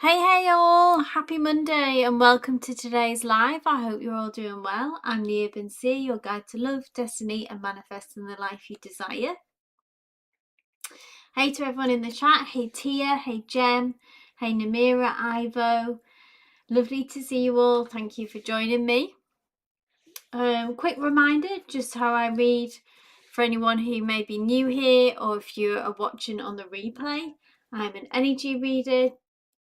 Hey all, happy Monday and welcome to today's live. I hope you're all doing well. I'm the Urban Seer, your guide to love, destiny and manifesting the life you desire. Hey to everyone in the chat. Hey Tia, hey Jem, hey Namira, Ivo. Lovely to see you all. Thank you for joining me. Quick reminder, just how I read for anyone who may be new here or if you are watching on the replay. I'm an energy reader,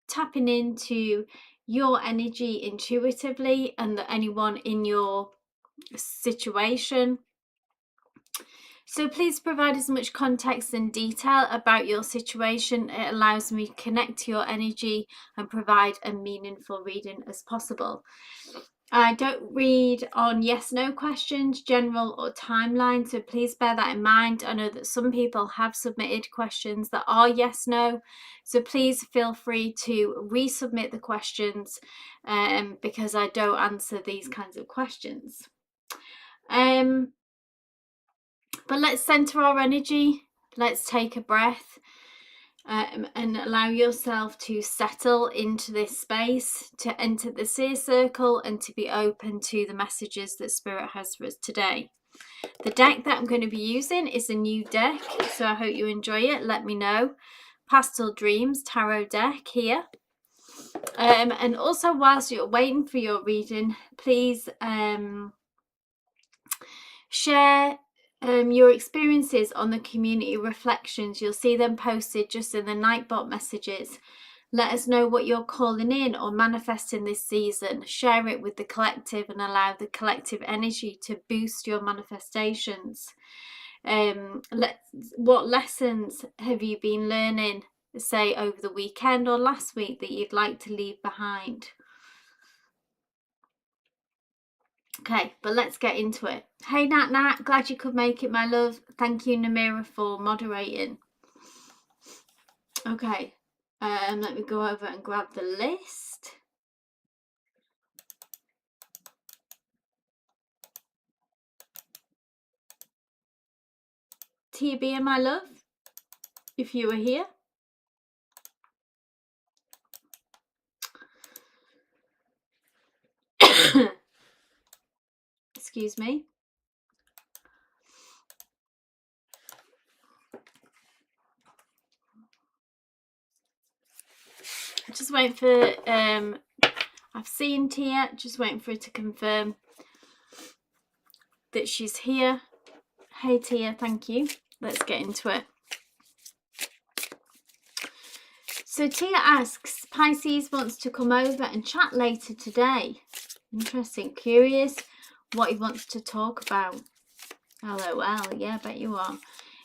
tapping into your energy intuitively and anyone in your situation. So please provide as much context and detail about your situation. It allows me to connect to your energy and provide a meaningful reading as possible. I don't read on yes/no questions, general or timeline, so please bear that in mind. I know that some people have submitted questions that are yes/no, so please feel free to resubmit the questions because I don't answer these kinds of questions. But let's center our energy. Let's take a breath. And allow yourself to settle into this space, to enter the Seer circle and to be open to the messages that Spirit has for us today. The deck that I'm going to be using is a new deck, so I hope you enjoy it. Let me know. Pastel Dreams Tarot deck here. And also whilst you're waiting for your reading, please share your experiences on the community reflections. You'll see them posted just in the Nightbot messages. Let us know what you're calling in or manifesting this season. Share it with the collective and allow the collective energy to boost your manifestations. What lessons have you been learning, say, over the weekend or last week that you'd like to leave behind? Okay, but let's get into it. Hey Nat, glad you could make it, my love. Thank you, Namira, for moderating. Okay, let me go over and grab the list. TB, my love, if you were here. Excuse me. Just waiting for I've seen Tia, just waiting for her to confirm that she's here. Hey Tia, thank you. Let's get into it. So Tia asks, Pisces wants to come over and chat later today. Interesting. Curious what he wants to talk about. LOL, yeah, I bet you are.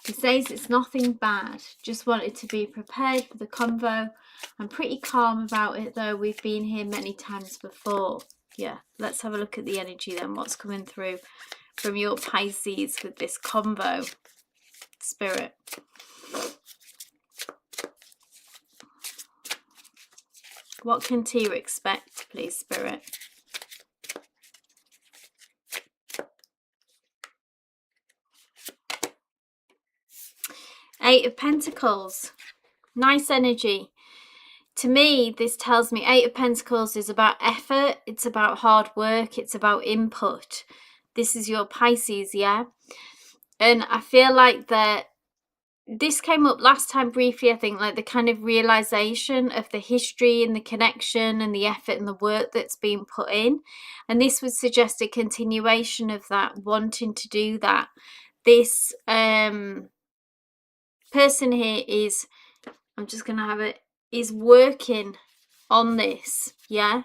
He says it's nothing bad, just wanted to be prepared for the convo. I'm pretty calm about it though, we've been here many times before. Yeah, let's have a look at the energy then, what's coming through from your Pisces with this convo. Spirit. What can Tia expect, please, Spirit? Eight of Pentacles. Nice energy. To me, this tells me Eight of Pentacles is about effort. It's about hard work. It's about input. This is your Pisces, yeah? And I feel like that this came up last time briefly, I think, like the kind of realization of the history and the connection and the effort and the work that's been put in. And this would suggest a continuation of that, wanting to do that. This person here is, I'm just going to have it, is working on this, yeah?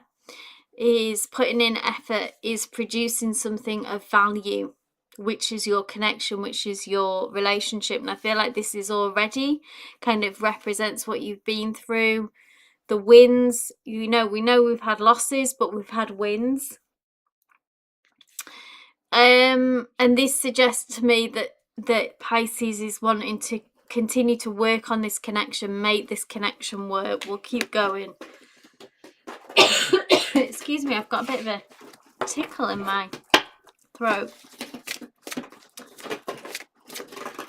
Is putting in effort, is producing something of value, which is your connection, which is your relationship. And I feel like this is already kind of represents what you've been through, the wins. You know, we know we've had losses, but we've had wins. And this suggests to me that Pisces is wanting to continue to work on this connection, make this connection work. We'll keep going. Excuse me, I've got a bit of a tickle in my throat.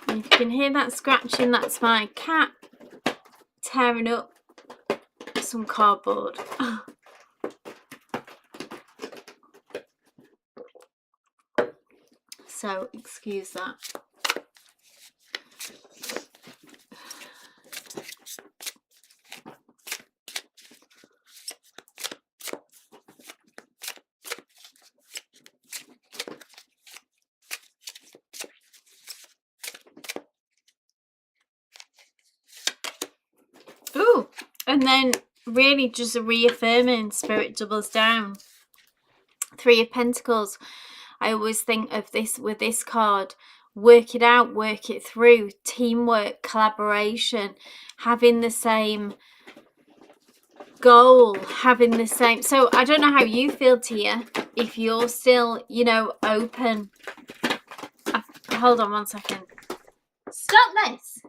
And if you can hear that scratching, that's my cat tearing up some cardboard. So excuse that. Ooh, and then really just a reaffirming, Spirit doubles down. Three of Pentacles. I always think of this with this card. Work it out, work it through. Teamwork, collaboration, having the same goal, having the same. So I don't know how you feel, Tia, if you're still, you know, open. Hold on one second. Stop this.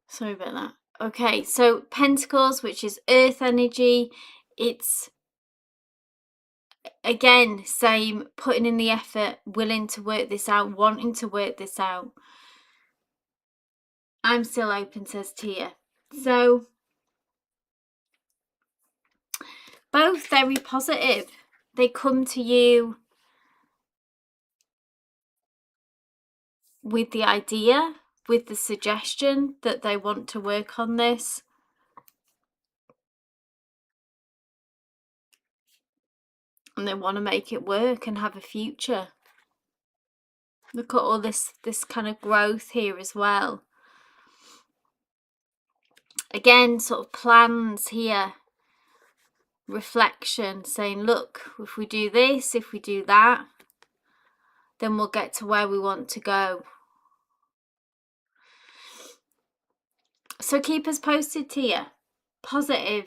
Sorry about that. Okay, so Pentacles, which is earth energy, it's again same, putting in the effort, willing to work this out, wanting to work this out. I'm still open, says Tia. So both very positive. They come to you with the idea, with the suggestion that they want to work on this. And they want to make it work and have a future. Look at all this kind of growth here as well. Again, sort of plans here. Reflection, saying, look, if we do this, if we do that, then we'll get to where we want to go. So keep us posted, Tia. Positive.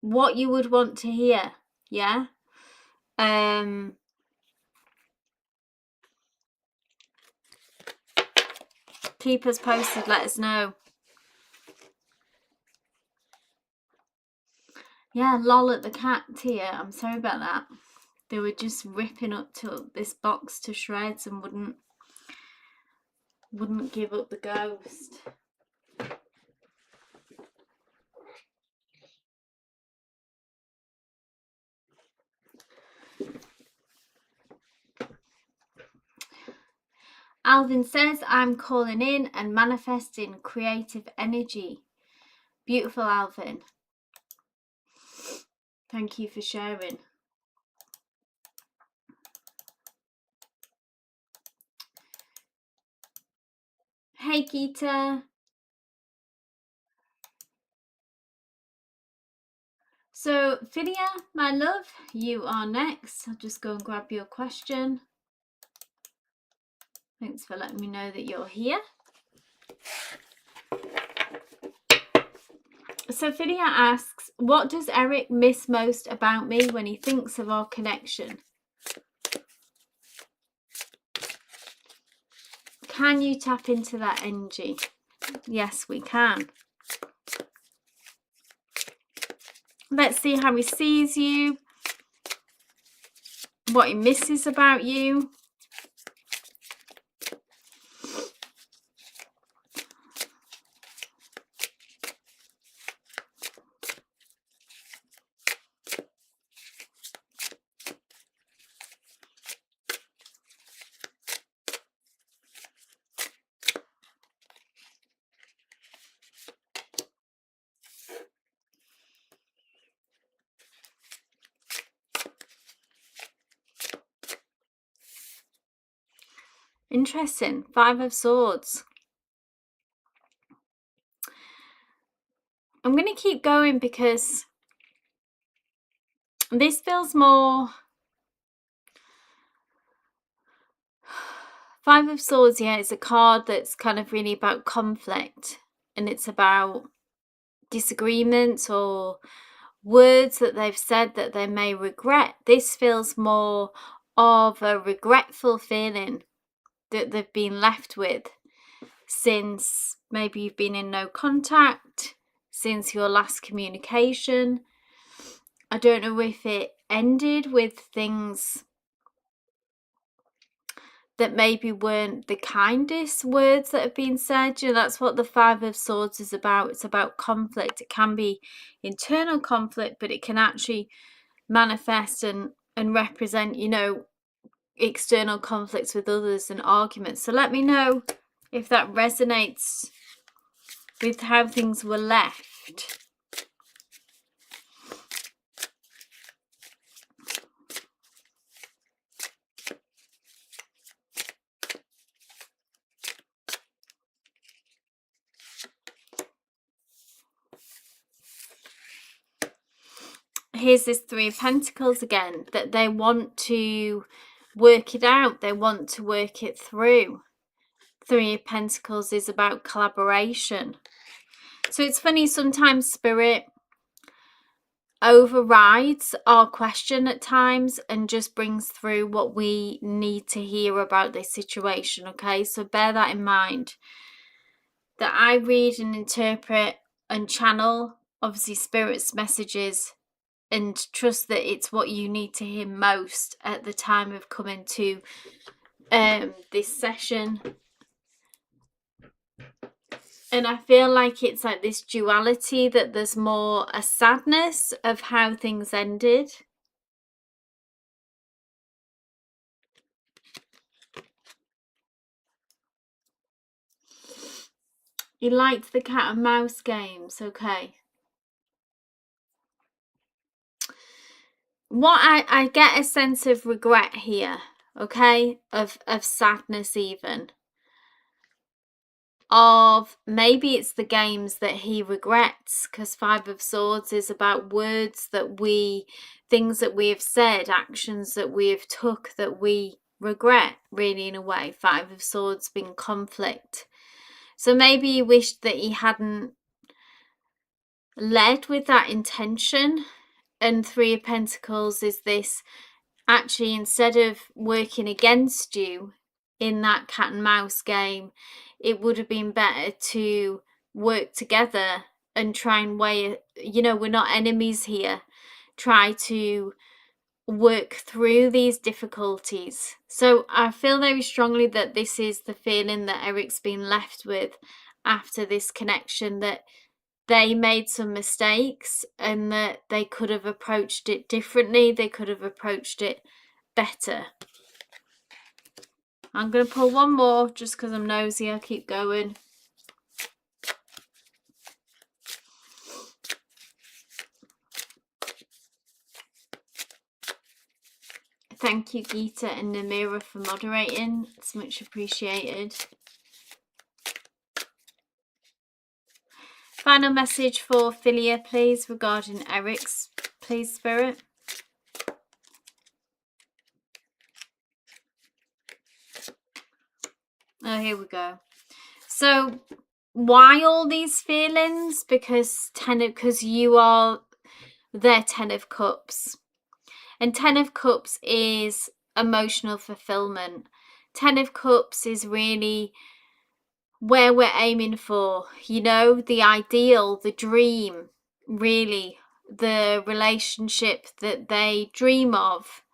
What you would want to hear. Yeah. Keep us posted. Let us know. Yeah, lol at the cat, Tia. I'm sorry about that. They were just ripping up to this box to shreds and wouldn't give up the ghost. Alvin says, I'm calling in and manifesting creative energy. Beautiful, Alvin. Thank you for sharing. Hey, Geeta. So, Philia, my love, you are next. I'll just go and grab your question. Thanks for letting me know that you're here. So Philia asks, what does Eric miss most about me when he thinks of our connection? Can you tap into that energy? Yes, we can. Let's see how he sees you, what he misses about you. Interesting. 5 of Swords. I'm going to keep going because this feels more... 5 of Swords, yeah, it's a card that's kind of really about conflict, and it's about disagreements or words that they've said that they may regret. This feels more of a regretful feeling that they've been left with since maybe you've been in no contact, since your last communication. I don't know if it ended with things that maybe weren't the kindest words that have been said. You know, that's what the Five of Swords is about. It's about conflict. It can be internal conflict, but it can actually manifest and represent, you know, external conflicts with others and arguments. So let me know if that resonates with how things were left. Here's this Three of Pentacles again, that they want to work it out. They want to work it through. Three of Pentacles is about collaboration. So it's funny, sometimes Spirit overrides our question at times and just brings through what we need to hear about this situation, okay? So bear that in mind. That I read and interpret and channel, obviously, Spirit's messages, and trust that it's what you need to hear most at the time of coming to this session. And I feel like it's like this duality, that there's more a sadness of how things ended. You liked the cat and mouse games, okay. What I get a sense of regret here, okay, of sadness even. Of maybe it's the games that he regrets, because Five of Swords is about words that things that we have said, actions that we have took that we regret, really, in a way. Five of Swords being conflict. So maybe he wished that he hadn't led with that intention. And Three of Pentacles is this, actually, instead of working against you in that cat and mouse game, it would have been better to work together and try and weigh, you know, we're not enemies here. Try to work through these difficulties. So I feel very strongly that this is the feeling that Eric's been left with after this connection, that they made some mistakes and that they could have approached it differently. They could have approached it better. I'm going to pull one more just because I'm nosy. I'll keep going. Thank you, Geeta and Namira, for moderating. It's much appreciated. Final message for Philia, please, regarding Eric's, please, Spirit. Oh, here we go. So why all these feelings? Because you are their Ten of Cups. And Ten of Cups is emotional fulfillment. Ten of Cups is really where we're aiming for, you know, the ideal, the dream, really. The relationship that they dream of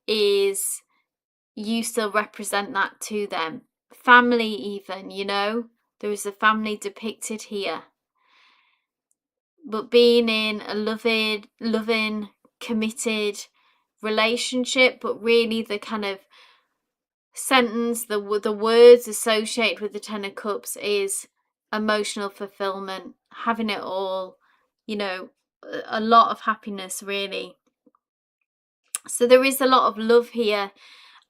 is, you still represent that to them. Family even, you know, there is a family depicted here. But being in a loving, committed relationship, but really the kind of sentence, the words associated with the Ten of Cups is emotional fulfillment, having it all, you know, a lot of happiness, really. So there is a lot of love here,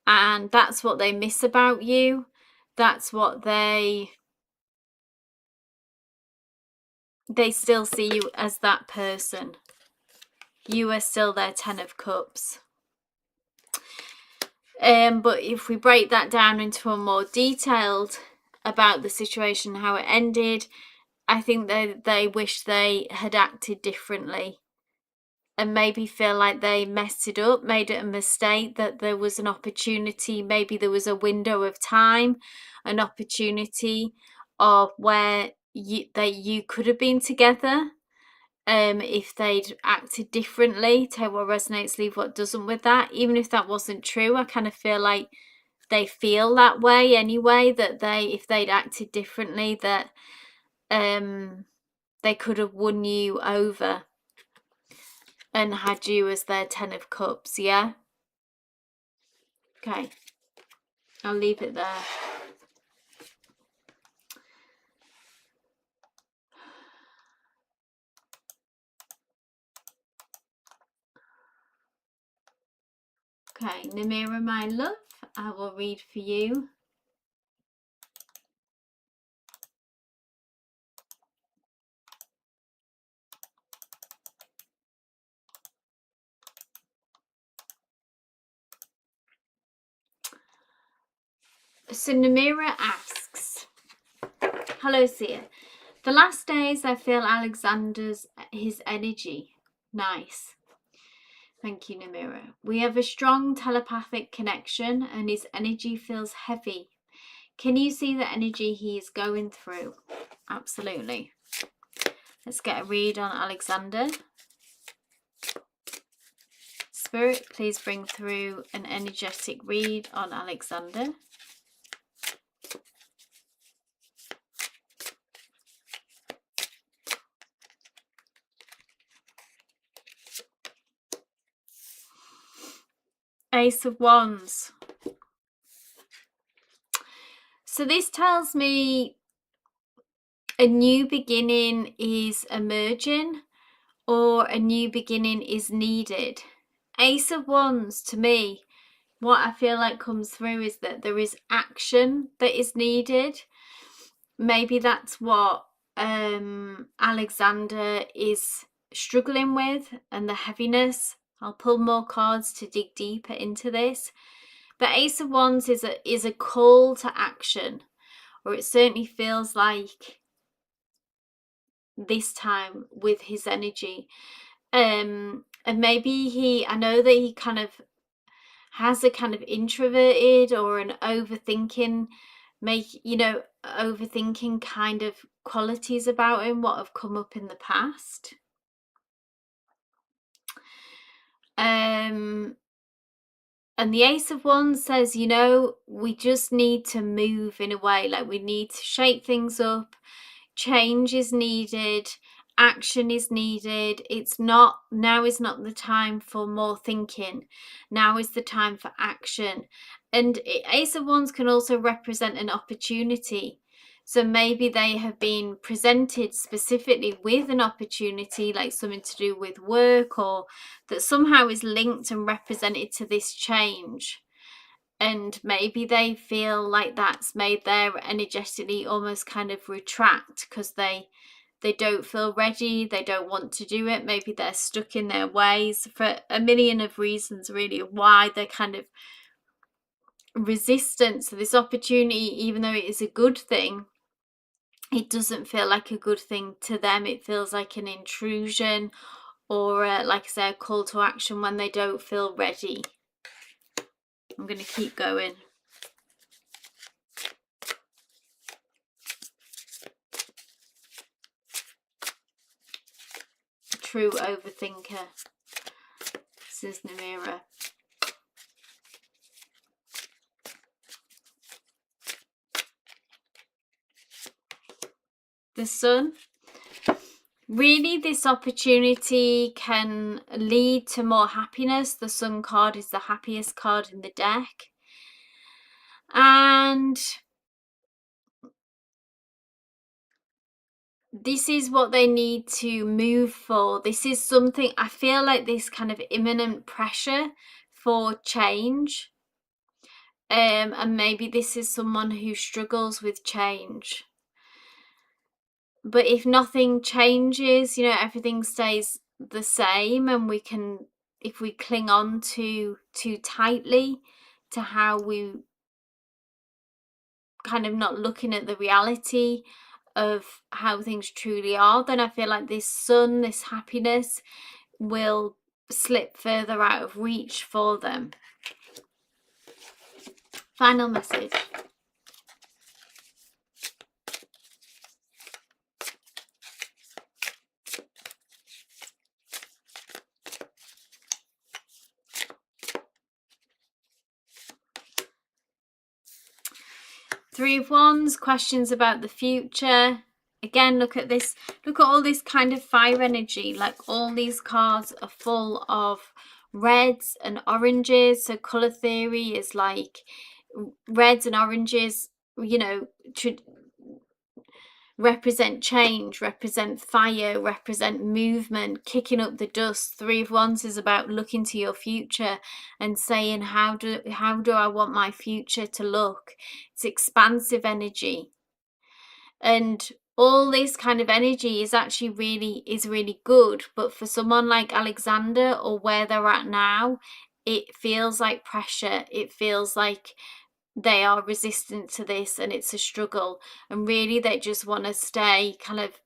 and that's what they miss about you. That's what they still see you as that person. You are still their Ten of Cups. But if we break that down into a more detailed about the situation, how it ended, I think they wish they had acted differently, and maybe feel like they messed it up, made it a mistake, that there was an opportunity, maybe there was a window of time, an opportunity of where you could have been together, if they'd acted differently. Take what resonates, leave what doesn't with that. Even if that wasn't true, I kind of feel like they feel that way anyway, that if they'd acted differently, that they could have won you over and had you as their 10 of Cups, yeah? Okay, I'll leave it there. Okay, Namira, my love, I will read for you. So Namira asks, hello Seer. The last days I feel his energy. Nice. Thank you, Namira. We have a strong telepathic connection and his energy feels heavy. Can you see the energy he is going through? Absolutely. Let's get a read on Alexander. Spirit, please bring through an energetic read on Alexander. Ace of Wands. So this tells me a new beginning is emerging or a new beginning is needed. Ace of Wands, to me, what I feel like comes through is that there is action that is needed. Maybe that's what Alexander is struggling with, and the heaviness. I'll pull more cards to dig deeper into this. But Ace of Wands is a call to action, or it certainly feels like this time with his energy. And maybe I know that he kind of has a kind of introverted or an overthinking, overthinking kind of qualities about him, what have come up in the past. And the Ace of Wands says, we just need to move in a way, like we need to shake things up. Change is needed, action is needed. Now is not the time for more thinking. Now is the time for action. And Ace of Wands can also represent an opportunity. So maybe they have been presented specifically with an opportunity, like something to do with work, or that somehow is linked and represented to this change. And maybe they feel like that's made their energetically almost kind of retract because they don't feel ready, they don't want to do it. Maybe they're stuck in their ways for a million of reasons, really, why they're kind of resistant to this opportunity. Even though it is a good thing, it doesn't feel like a good thing to them. It feels like an intrusion, or like I say, a call to action when they don't feel ready. I'm going to keep going. True overthinker. This is Namira. The Sun. Really, this opportunity can lead to more happiness. The Sun card is the happiest card in the deck. And this is what they need to move for. This is something, I feel like this kind of imminent pressure for change. And maybe this is someone who struggles with change. But if nothing changes, everything stays the same, and if we cling on too tightly to how we kind of not looking at the reality of how things truly are, then I feel like this Sun, this happiness, will slip further out of reach for them. Final message. Three of Wands, questions about the future. Again, look at this. Look at all this kind of fire energy. Like all these cards are full of reds and oranges. So color theory is like reds and oranges, you know, represent change, represent fire, represent movement, kicking up the dust. Three of Wands is about looking to your future and saying, how do I want my future to look? It's expansive energy. And all this kind of energy is actually really good. But for someone like Alexander, or where they're at now, it feels like pressure. It feels like they are resistant to this and it's a struggle, and really they just want to stay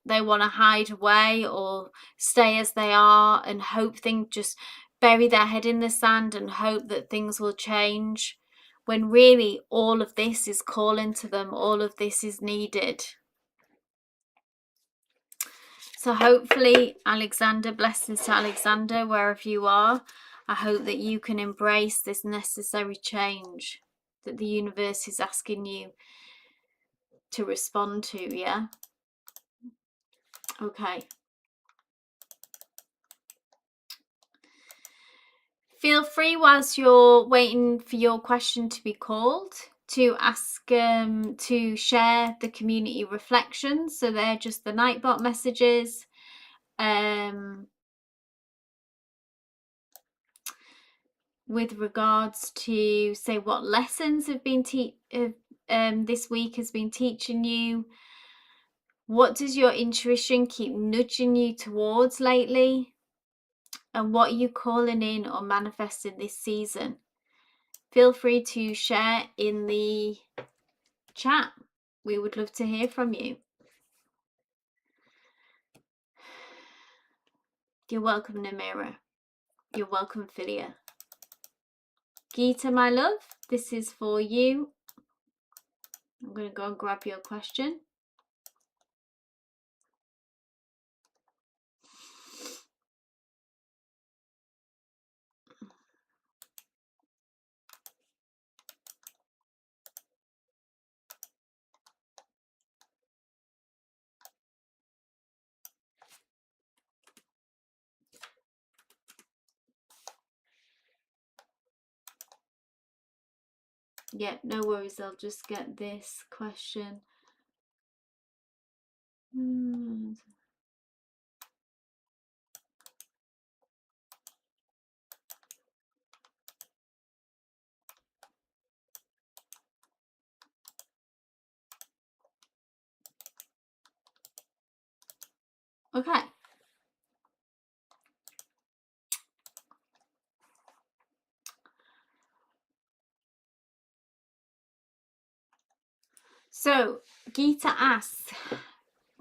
they want to hide away or stay as they are and hope things, just bury their head in the sand and hope that things will change, when really all of this is calling to them, all of this is needed. So hopefully, Alexander, blessings to Alexander wherever you are, I hope that you can embrace this necessary change that the universe is asking you to respond to. Yeah, okay. Feel free, whilst you're waiting for your question to be called, to ask to share the community reflections. So they're just the Nightbot messages, with regards to, say, what lessons have been this week has been teaching you. What does your intuition keep nudging you towards lately? And what are you calling in or manifesting this season? Feel free to share in the chat. We would love to hear from you. You're welcome, Namira. You're welcome, Philia. Geeta, my love, this is for you. I'm going to go and grab your question. Yeah, no worries. I'll just get this question. Okay. So, Geeta asks,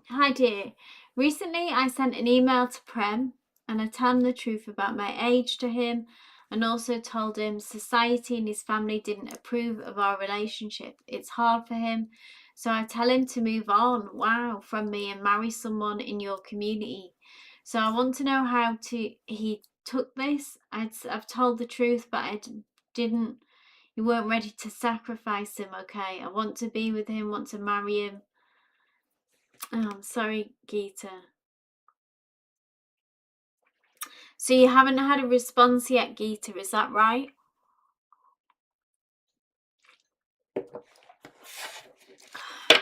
hi dear, recently I sent an email to Prem and I told him the truth about my age to him, and also told him society and his family didn't approve of our relationship. It's hard for him, so I tell him to move on, from me and marry someone in your community. So I want to know how he took this. I've told the truth, but I didn't. You weren't ready to sacrifice him, okay? I want to be with him, want to marry him. Oh, I'm sorry, Geeta. So you haven't had a response yet, Geeta, is that right?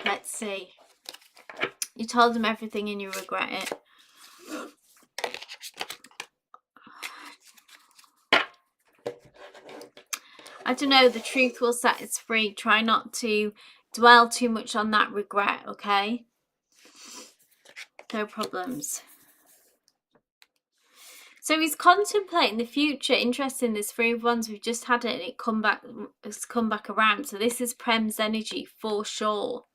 Let's see. You told him everything and you regret it. I don't know, the truth will set us free. Try not to dwell too much on that regret, okay? No problems. So he's contemplating the future. Interesting, this Three of Wands, we've just had it and it's come back around. So this is Prem's energy for sure.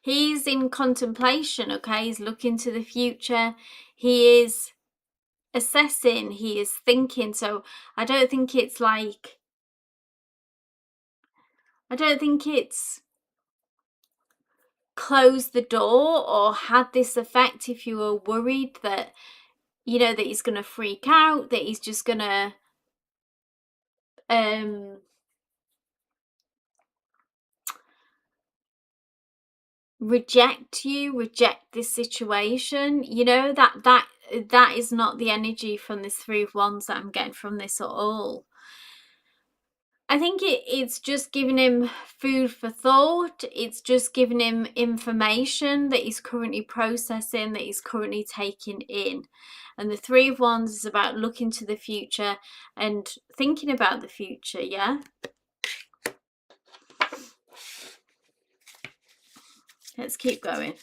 He's in contemplation, okay? He's looking to the future. He is assessing, he is thinking. So I don't think it's closed the door or had this effect if you were worried that, you know, that he's going to freak out, that he's just going to reject you, reject this situation. You know, that is not the energy from this Three of Wands that I'm getting from this at all. I think it's just giving him food for thought. It's just giving him information that he's currently processing, that he's currently taking in. And the Three of Wands is about looking to the future and thinking about the future, yeah? Let's keep going.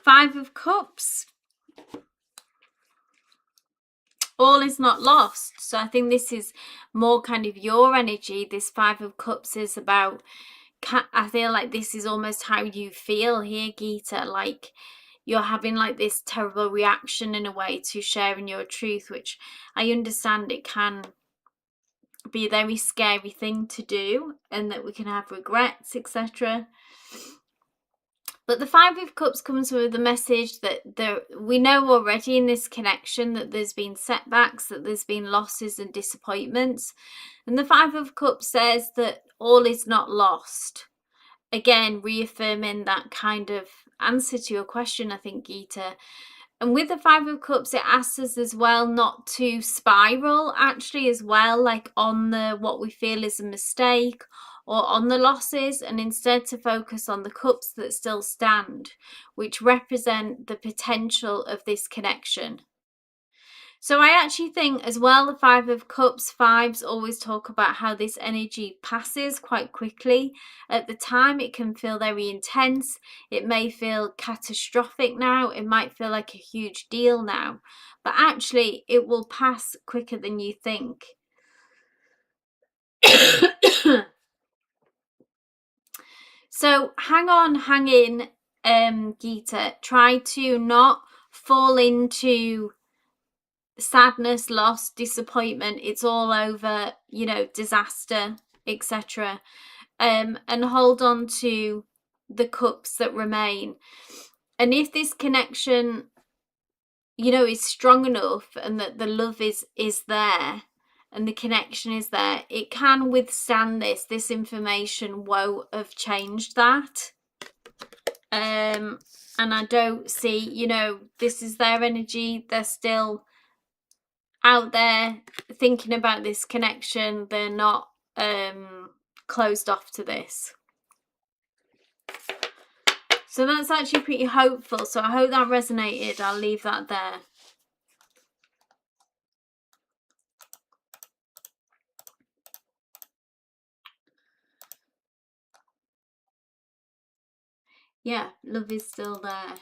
Five of Cups. All is not lost. So I think this is more kind of your energy. This Five of Cups is about, I feel like this is almost how you feel here, Geeta. Like you're having like this terrible reaction in a way to sharing your truth, which I understand it can be a very scary thing to do and that we can have regrets, etc. But the Five of Cups comes with the message that we know already in this connection that there's been setbacks, that there's been losses and disappointments. And the Five of Cups says that all is not lost. Again, reaffirming that kind of answer to your question, I think, Geeta. And with the Five of Cups, it asks us as well not to spiral, actually, as well, like on the what we feel is a mistake or on the losses, and instead to focus on the cups that still stand, which represent the potential of this connection. So I actually think as well, the Five of Cups, fives always talk about how this energy passes quite quickly. At the time, it can feel very intense. It may feel catastrophic now. It might feel like a huge deal now. But actually, it will pass quicker than you think. So hang on, hang in, Geeta. Try to not fall into sadness, loss, disappointment, it's all over, you know, disaster, etc. And hold on to the cups that remain. And if this connection, you know, is strong enough and that the love is there and the connection is there, it can withstand this information won't have changed that. And I don't see, you know, this is their energy, they're still out there thinking about this connection. They're not closed off to this. So that's actually pretty hopeful. So I hope that resonated. I'll leave that there. Yeah, love is still there.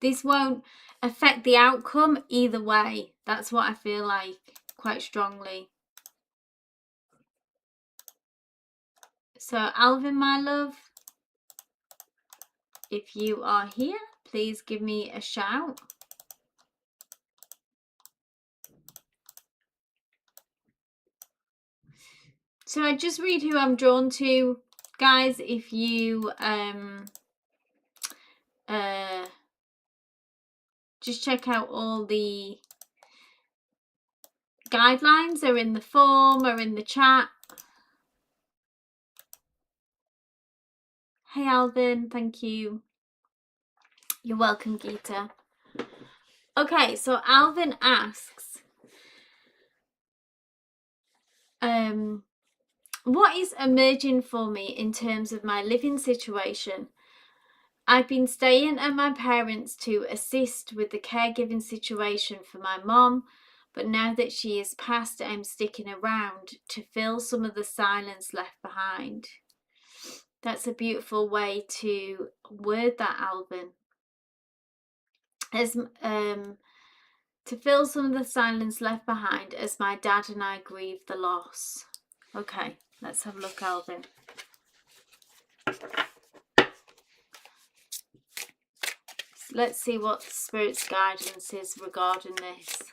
This won't affect the outcome either way. That's what I feel like quite strongly. So Alvin, my love, if you are here, please give me a shout. So I just read who I'm drawn to, guys. If you just check out all the guidelines are in the form or in the chat. Hey Alvin, thank you. You're welcome, Geeta. Okay, so Alvin asks, what is emerging for me in terms of my living situation? I've been staying at my parents' to assist with the caregiving situation for my mom, but now that she is passed, I'm sticking around to fill some of the silence left behind. That's a beautiful way to word that, Alvin. As to fill some of the silence left behind as my dad and I grieve the loss. Okay, let's have a look, Alvin. Let's see what Spirit's guidance is regarding this.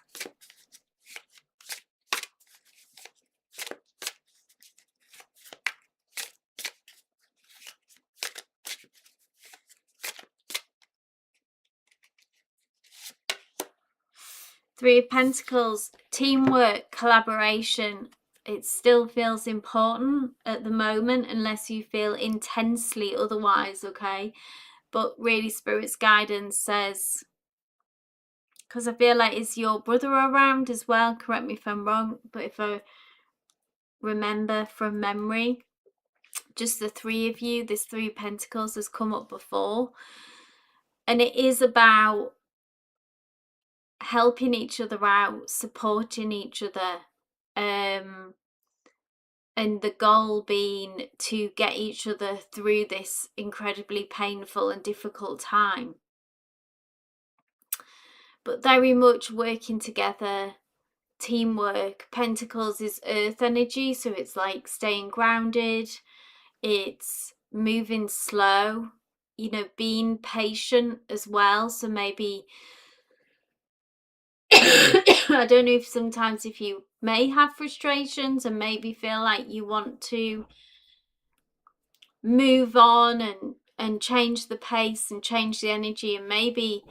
Three of Pentacles, teamwork, collaboration. It still feels important at the moment unless you feel intensely otherwise, okay? But really Spirit's guidance says, because I feel like it's your brother around as well, correct me if I'm wrong, but if I remember from memory, just the three of you, this Three of Pentacles has come up before. And it is about helping each other out, supporting each other, and the goal being to get each other through this incredibly painful and difficult time. But very much working together, teamwork. Pentacles is earth energy, so it's like staying grounded, it's moving slow, you know, being patient as well. So maybe I don't know if sometimes if you may have frustrations and maybe feel like you want to move on and change the pace and change the energy and maybe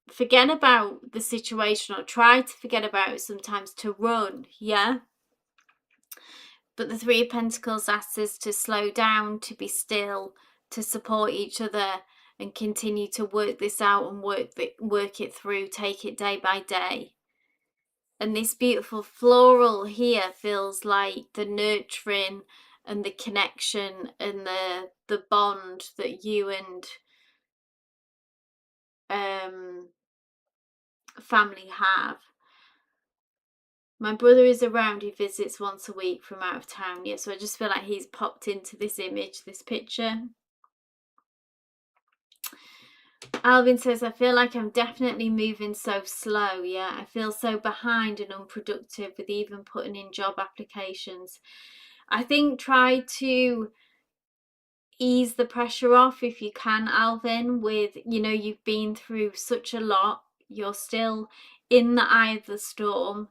forget about the situation or try to forget about it sometimes to run, yeah? But the Three of Pentacles asks us to slow down, to be still, to support each other and continue to work this out and work it through, take it day by day. And this beautiful floral here feels like the nurturing and the connection and the bond that you and family have. My brother is around. He visits once a week from out of town. Yeah, so I just feel like he's popped into this image, this picture. Alvin says, I feel like I'm definitely moving so slow. Yeah, I feel so behind and unproductive with even putting in job applications. I think try to ease the pressure off if you can, Alvin, with, you know, you've been through such a lot. You're still in the eye of the storm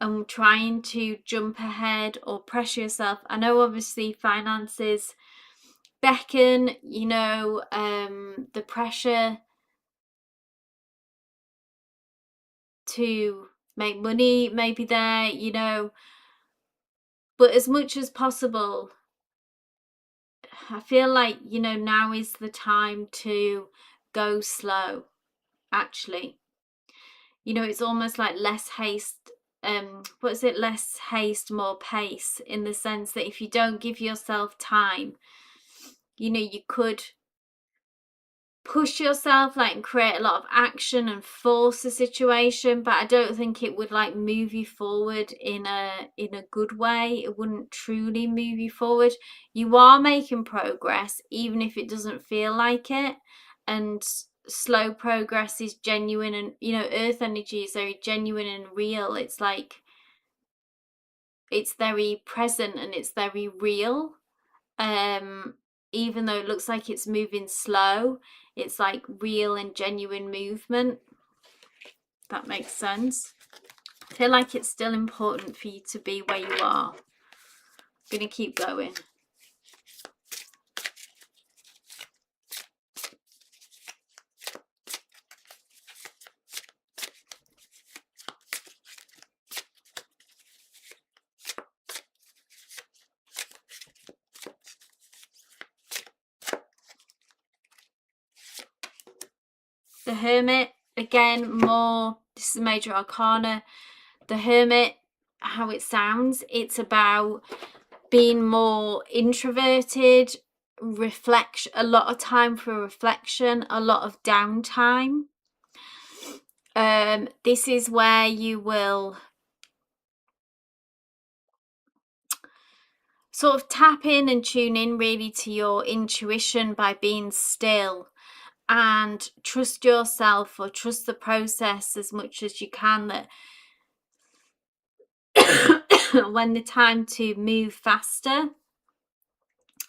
and trying to jump ahead or pressure yourself. I know obviously finances beckon, you know, the pressure to make money may be there, you know, but as much as possible, I feel like, you know, now is the time to go slow, actually. You know, it's almost like less haste, what is it, less haste, more pace, in the sense that if you don't give yourself time, you know, you could push yourself, like, and create a lot of action and force a situation, but I don't think it would like move you forward in a good way. It wouldn't truly move you forward. You are making progress even if it doesn't feel like it, and slow progress is genuine, and you know, earth energy is very genuine and real. It's like it's very present and it's very real. Even though it looks like it's moving slow, it's like real and genuine movement. That makes sense. I feel like it's still important for you to be where you are. I'm gonna keep going. The Hermit, again, more, this is Major Arcana. The Hermit, how it sounds, it's about being more introverted, reflection, a lot of time for reflection, a lot of downtime. This is where you will sort of tap in and tune in really to your intuition by being still, and trust yourself or trust the process as much as you can, that when the time to move faster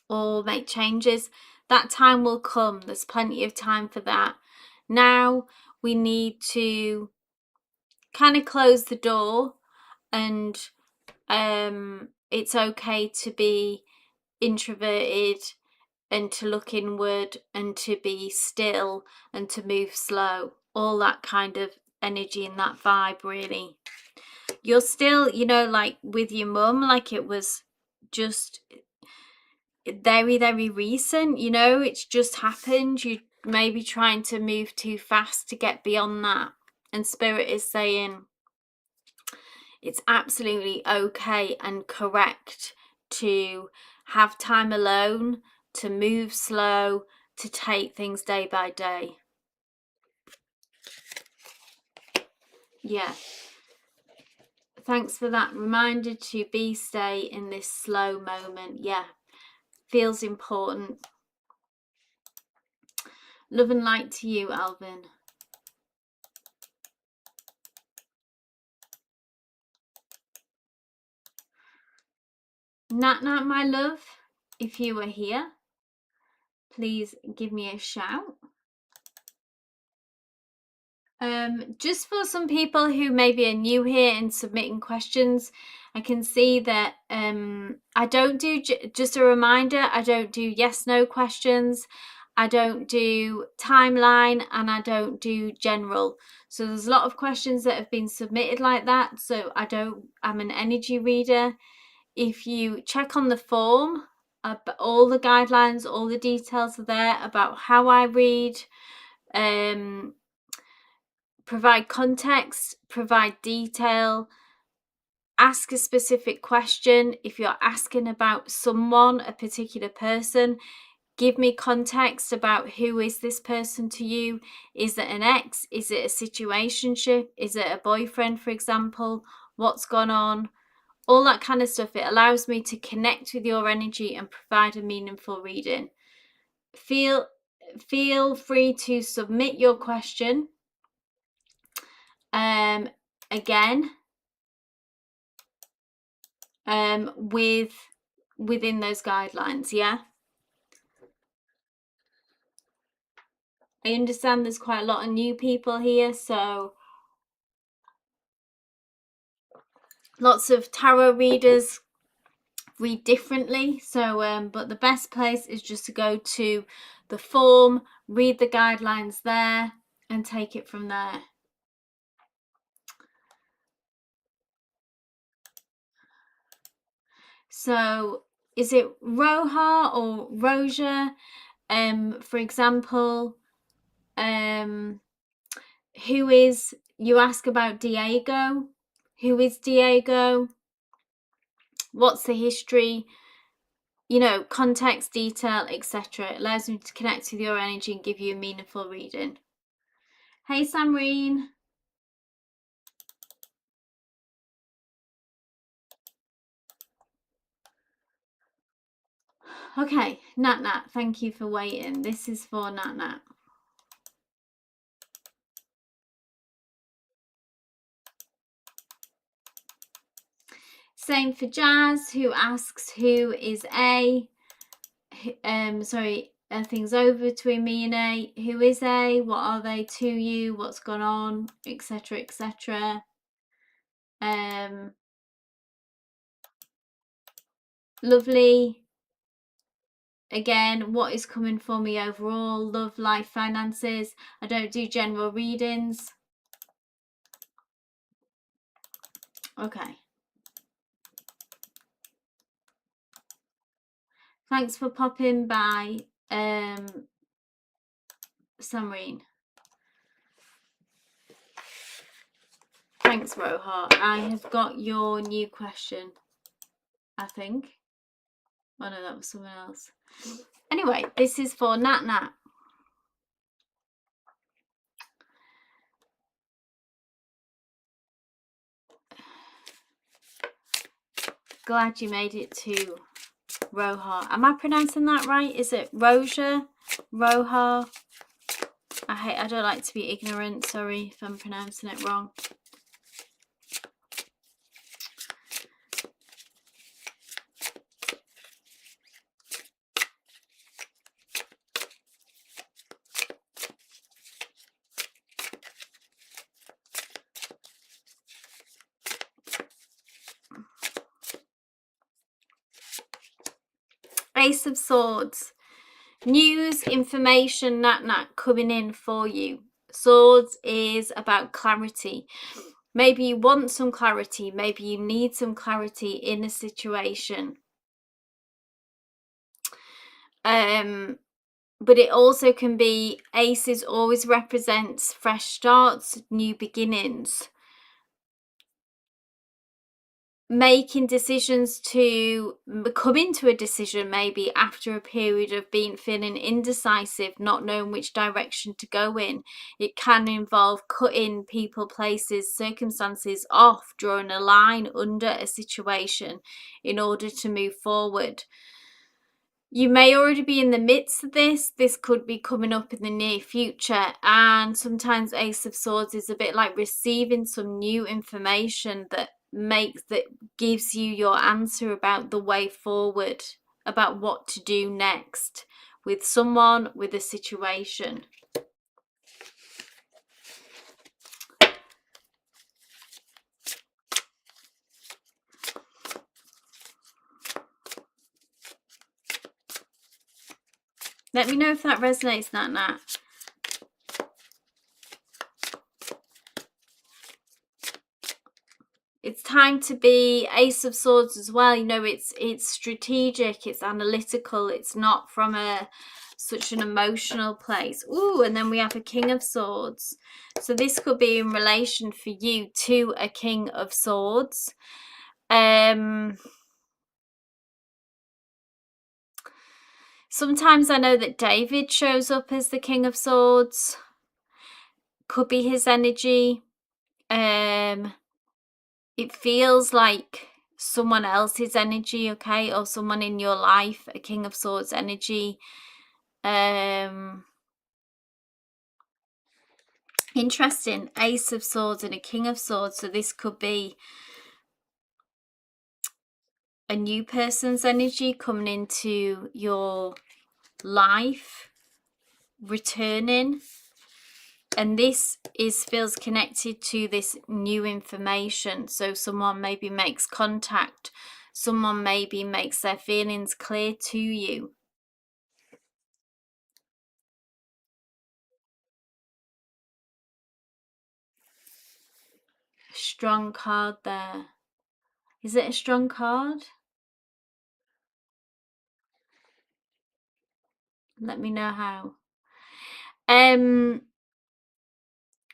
or make changes, that time will come. There's plenty of time for that. Now we need to kind of close the door, and it's okay to be introverted and to look inward and to be still and to move slow. All that kind of energy and that vibe, really. You're still, you know, like with your mum, like it was just very, very recent, you know, it's just happened. You maybe trying to move too fast to get beyond that. And Spirit is saying it's absolutely okay and correct to have time alone, to move slow, to take things day by day. Yeah. Thanks for that reminder to stay in this slow moment. Yeah. Feels important. Love and light to you, Alvin. Nat, my love, if you were here, please give me a shout. Just for some people who maybe are new here and submitting questions, I can see that I don't do, just a reminder, I don't do yes no questions, I don't do timeline, and I don't do general. So there's a lot of questions that have been submitted like that, so I'm an energy reader. If you check on the form, all the guidelines, all the details are there about how I read, provide context, provide detail, ask a specific question. If you're asking about someone, a particular person, give me context about who is this person to you. Is it an ex? Is it a situationship? Is it a boyfriend, for example? What's gone on? All that kind of stuff. It allows me to connect with your energy and provide a meaningful reading. Feel free to submit your question. Again, within those guidelines. Yeah, I understand there's quite a lot of new people here, so lots of tarot readers read differently, so but the best place is just to go to the form, read the guidelines there, and take it from there. So is it Roja or Roja? For example, who is, you ask about Diego. Who is Diego? What's the history? You know, context, detail, etc. It allows me to connect with your energy and give you a meaningful reading. Hey, Samreen. Okay, Nat, thank you for waiting. This is for Nat. Same for Jazz, who asks who is A. Sorry, things over between me and A. Who is A? What are they to you? What's gone on? Etc. etc. Lovely. Again, what is coming for me overall? Love, life, finances. I don't do general readings. Okay. Thanks for popping by, Samreen. Thanks, Roha. I have got your new question, I think. Oh no, that was someone else. Anyway, this is for Nat. Glad you made it to Roha. Am I pronouncing that right? Is it Roja? Roha? I don't like to be ignorant. Sorry if I'm pronouncing it wrong. Ace of Swords. News, information, Nat coming in for you. Swords is about clarity. Maybe you want some clarity. Maybe you need some clarity in a situation. But it also can be, aces always represents fresh starts, new beginnings. Making decisions to come into a decision maybe after a period of feeling indecisive, not knowing which direction to go in. It can involve cutting people, places, circumstances off, drawing a line under a situation in order to move forward. You may already be in the midst of this. This could be coming up in the near future. And sometimes Ace of Swords is a bit like receiving some new information that gives you your answer about the way forward, about what to do next with someone, with a situation. Let me know if that resonates, Nat. It's time to be Ace of Swords as well. You know, it's strategic, it's analytical, it's not from such an emotional place. Ooh, and then we have a King of Swords. So this could be in relation for you to a King of Swords. Sometimes I know that David shows up as the King of Swords. Could be his energy. It feels like someone else's energy, okay, or someone in your life, a King of Swords energy. Interesting, Ace of Swords and a King of Swords. So this could be a new person's energy coming into your life, returning. And this feels connected to this new information. So someone maybe makes contact. Someone maybe makes their feelings clear to you. Strong card there. Is it a strong card? Let me know how.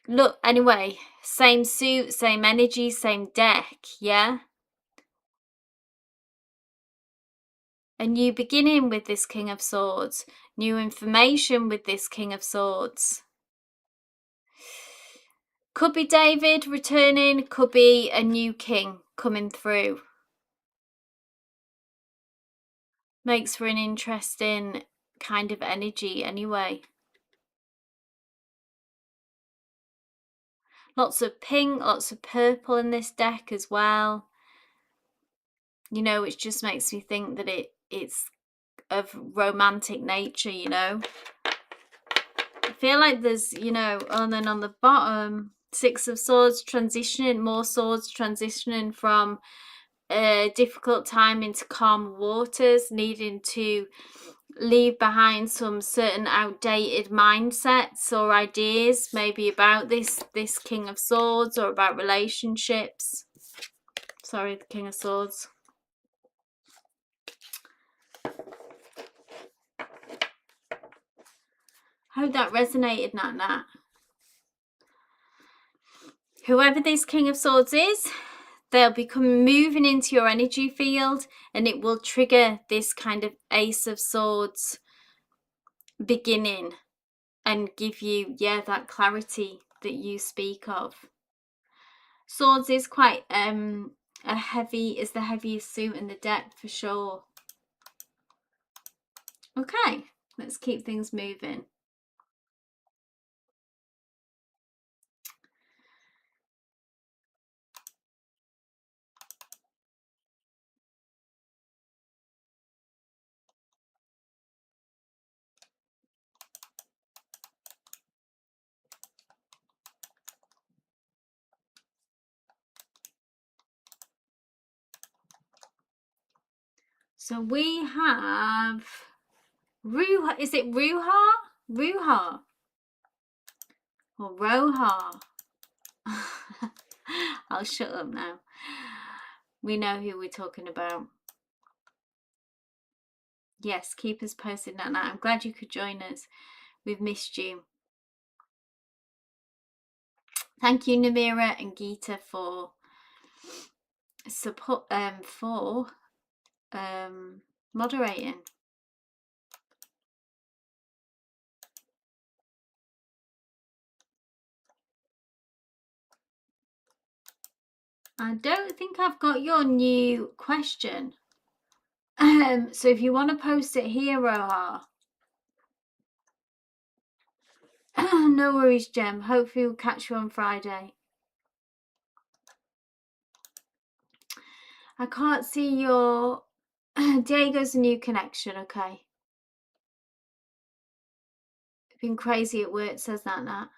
Look, anyway, same suit, same energy, same deck, yeah? A new beginning with this King of Swords. New information with this King of Swords. Could be David returning, could be a new king coming through. Makes for an interesting kind of energy anyway. Lots of pink, lots of purple in this deck as well. You know, which just makes me think that it's of romantic nature, you know. I feel like there's, you know, and then on the bottom, Six of Swords transitioning, more swords transitioning from a difficult time into calm waters, needing to leave behind some certain outdated mindsets or ideas, maybe about this King of Swords or about relationships. Sorry, the King of Swords. Hope that resonated, Nat. Whoever this King of Swords is, they'll be moving into your energy field, and it will trigger this kind of Ace of Swords beginning and give you, yeah, that clarity that you speak of. Swords is quite is the heaviest suit in the deck for sure. Okay, let's keep things moving. So we have Ruha. Is it Ruha? Ruha. or Roha. I'll shut up now. We know who we're talking about. Yes, keep us posted, Nana. I'm glad you could join us. We've missed you. Thank you, Namira and Geeta, for support, moderating. I don't think I've got your new question. So if you want to post it here, Roha. No worries, Jem. Hopefully we'll catch you on Friday. I can't see your... Diego's a new connection, okay. Been crazy at work, says that, Nat.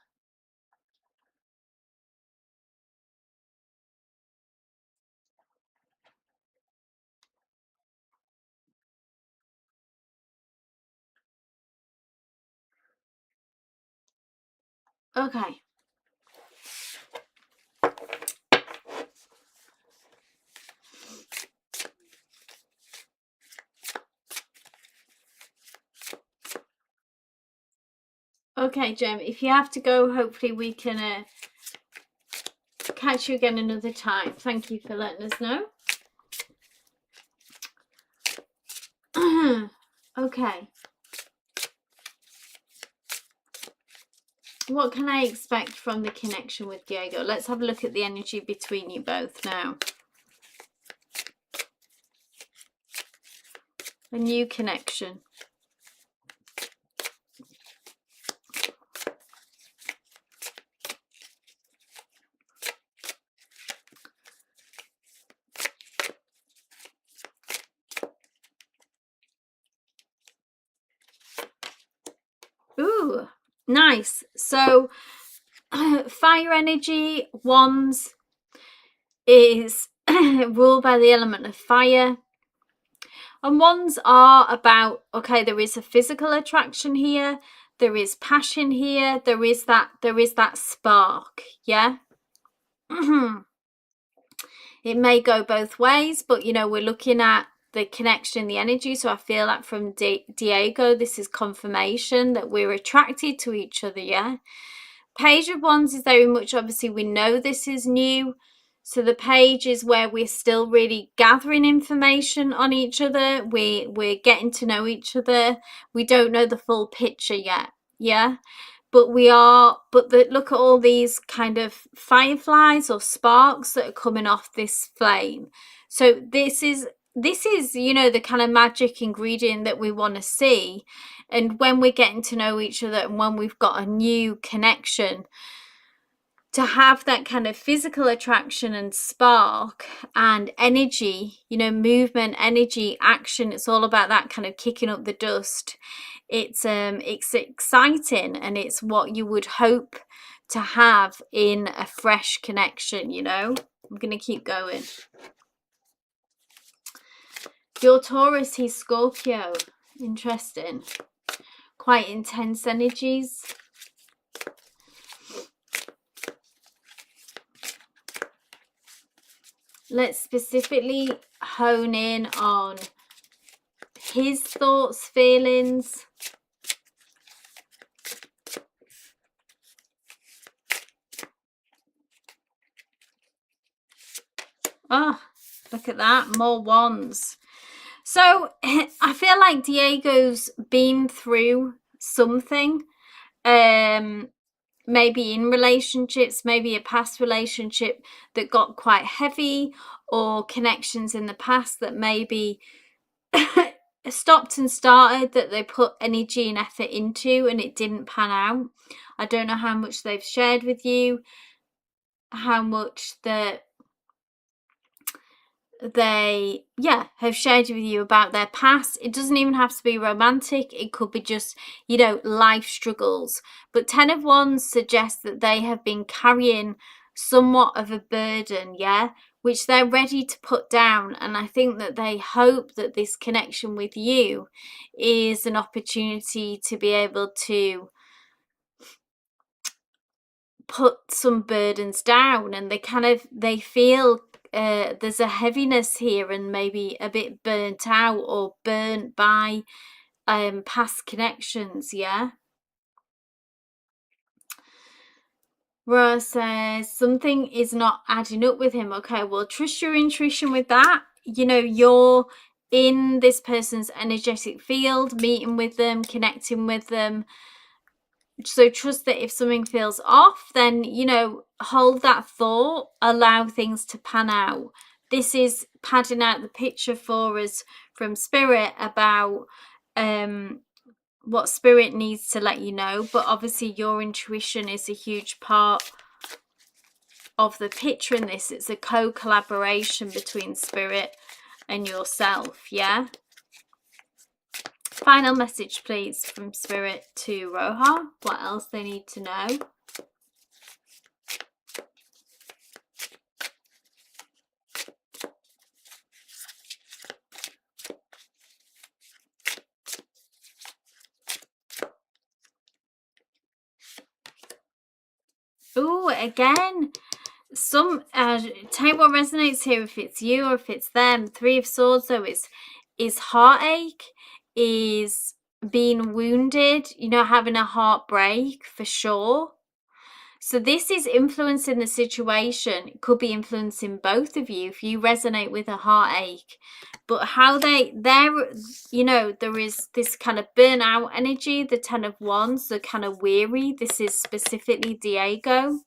Okay. Okay, Jem, if you have to go, hopefully we can catch you again another time. Thank you for letting us know. Okay. What can I expect from the connection with Diego? Let's have a look at the energy between you both now. A new connection. Ooh, nice. So fire energy, wands, is ruled by the element of fire. And wands are about, okay, there is a physical attraction here, there is passion here, there is that spark, yeah. It may go both ways, but you know, we're looking at the connection, the energy. So I feel like from Diego, this is confirmation that we're attracted to each other, yeah. Page of Wands is very much, obviously, we know this is new. So the page is where we're still really gathering information on each other. We're getting to know each other. We don't know the full picture yet, yeah. But look at all these kind of fireflies or sparks that are coming off this flame. So this is, you know, the kind of magic ingredient that we want to see. And when we're getting to know each other and when we've got a new connection, to have that kind of physical attraction and spark and energy, you know, movement, energy, action, it's all about that kind of kicking up the dust. It's exciting, and it's what you would hope to have in a fresh connection, you know. I'm going to keep going. Your Taurus, he's Scorpio. Interesting. Quite intense energies. Let's specifically hone in on his thoughts, feelings. Oh, look at that. More wands. So I feel like Diego's been through something. Maybe in relationships, maybe a past relationship that got quite heavy, or connections in the past that maybe stopped and started, that they put energy and effort into and it didn't pan out. I don't know how much they've shared with you, how much that they have shared with you about their past. It doesn't even have to be romantic, it could be just, you know, life struggles. But 10 of Wands suggests that they have been carrying somewhat of a burden, yeah, which they're ready to put down. And I think that they hope that this connection with you is an opportunity to be able to put some burdens down, and they feel there's a heaviness here, and maybe a bit burnt out or burnt by past connections. Yeah. Rose says something is not adding up with him. Okay, well, trust your intuition with that. You know, you're in this person's energetic field, meeting with them, connecting with them. So trust that if something feels off, then, you know, hold that thought, allow things to pan out. This is padding out the picture for us from Spirit about what Spirit needs to let you know. But obviously your intuition is a huge part of the picture in this. It's a co-collaboration between Spirit and yourself. Yeah. Final message, please, from Spirit to Roja. What else they need to know? Oh, again, take what resonates here. If it's you or if it's them. Three of Swords, though, is heartache, is being wounded, you know, having a heartbreak for sure. So this is influencing the situation. It could be influencing both of you if you resonate with a heartache. But how you know, there is this kind of burnout energy, the 10 of Wands, the kind of weary. This is specifically Diego.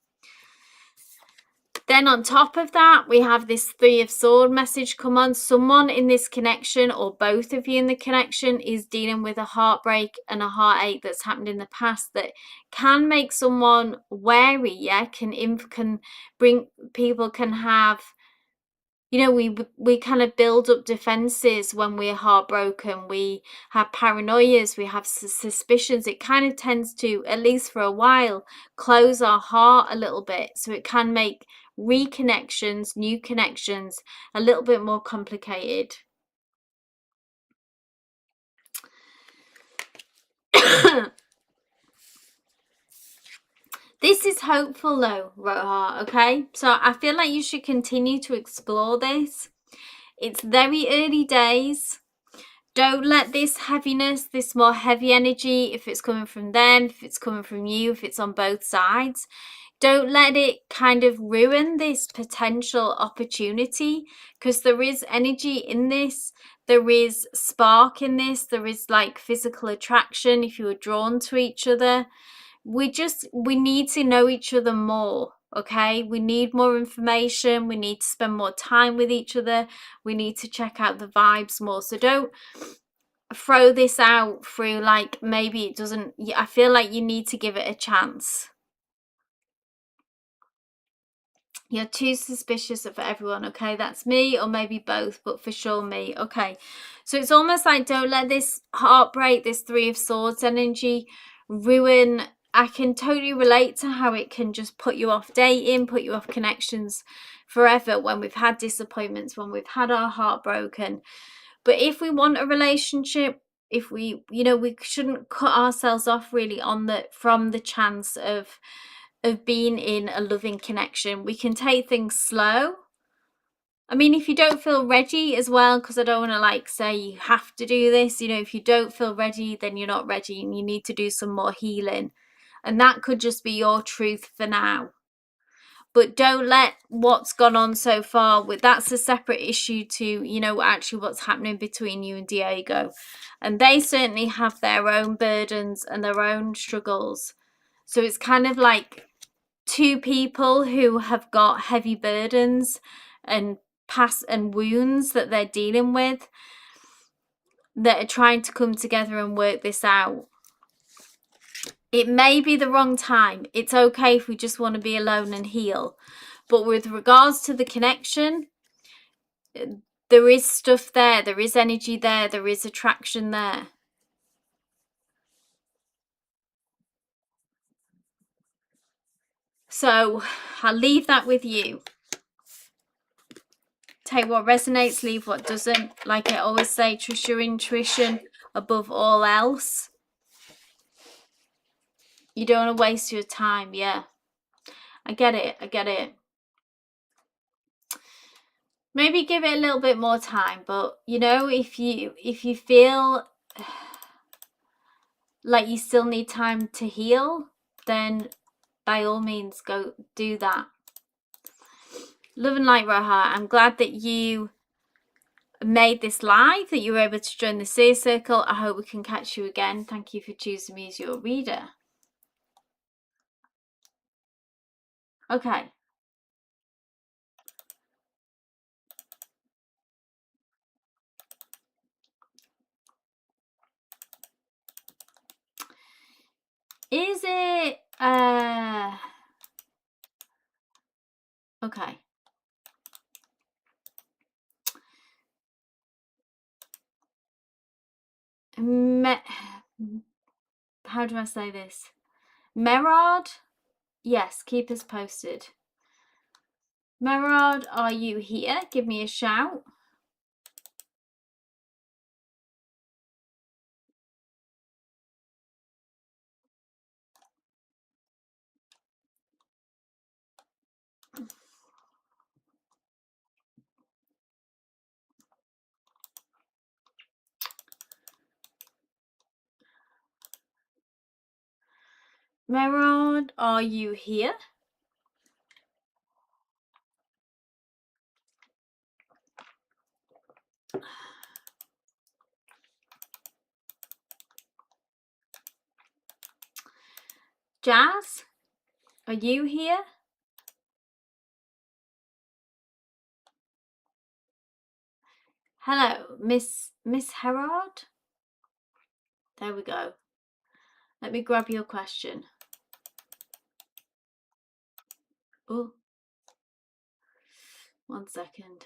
Then on top of that, we have this Three of Swords message come on. Someone in this connection, or both of you in the connection, is dealing with a heartbreak and a heartache that's happened in the past that can make someone wary. Yeah, can bring people can have, you know, we kind of build up defenses when we're heartbroken. We have paranoias, we have suspicions. It kind of tends to, at least for a while, close our heart a little bit. So it can make reconnections, new connections, a little bit more complicated. This is hopeful though, Roha, okay? So I feel like you should continue to explore this. It's very early days. Don't let this heaviness, this more heavy energy, if it's coming from them, if it's coming from you, if it's on both sides, don't let it kind of ruin this potential opportunity, because there is energy in this. There is spark in this. There is like physical attraction if you are drawn to each other. We need to know each other more. Okay, we need more information. We need to spend more time with each other. We need to check out the vibes more. So don't throw this out through like maybe it doesn't. I feel like you need to give it a chance. You're too suspicious of everyone. Okay, that's me, or maybe both, but for sure me. Okay, so it's almost like don't let this heartbreak, this Three of Swords energy ruin. I can totally relate to how it can just put you off dating, put you off connections forever when we've had disappointments, when we've had our heart broken. But if we want a relationship, if we, you know, we shouldn't cut ourselves off really from the chance of being in a loving connection. We can take things slow. I mean, if you don't feel ready as well, because I don't want to like say you have to do this, you know, if you don't feel ready, then you're not ready and you need to do some more healing. And that could just be your truth for now. But don't let what's gone on so far that's a separate issue to, you know, actually what's happening between you and Diego. And they certainly have their own burdens and their own struggles. So it's kind of like two people who have got heavy burdens and past and wounds that they're dealing with, that are trying to come together and work this out. It may be the wrong time. It's okay if we just want to be alone and heal. But with regards to the connection, there is stuff there. There is energy there. There is attraction there. So I'll leave that with you. Take what resonates, leave what doesn't. Like I always say, trust your intuition above all else. You don't want to waste your time. Yeah. I get it. I get it. Maybe give it a little bit more time, but you know, if you feel like you still need time to heal, then by all means go do that. Love and light, Roha. I'm glad that you made this live, that you were able to join the Seer Circle. I hope we can catch you again. Thank you for choosing me as your reader. Okay. Is it okay. How do I say this? Merard? Yes, keep us posted. Merard, are you here? Give me a shout. Merard, are you here? Jazz, are you here? Hello, Miss Herard. There we go. Let me grab your question. Oh, 1 second.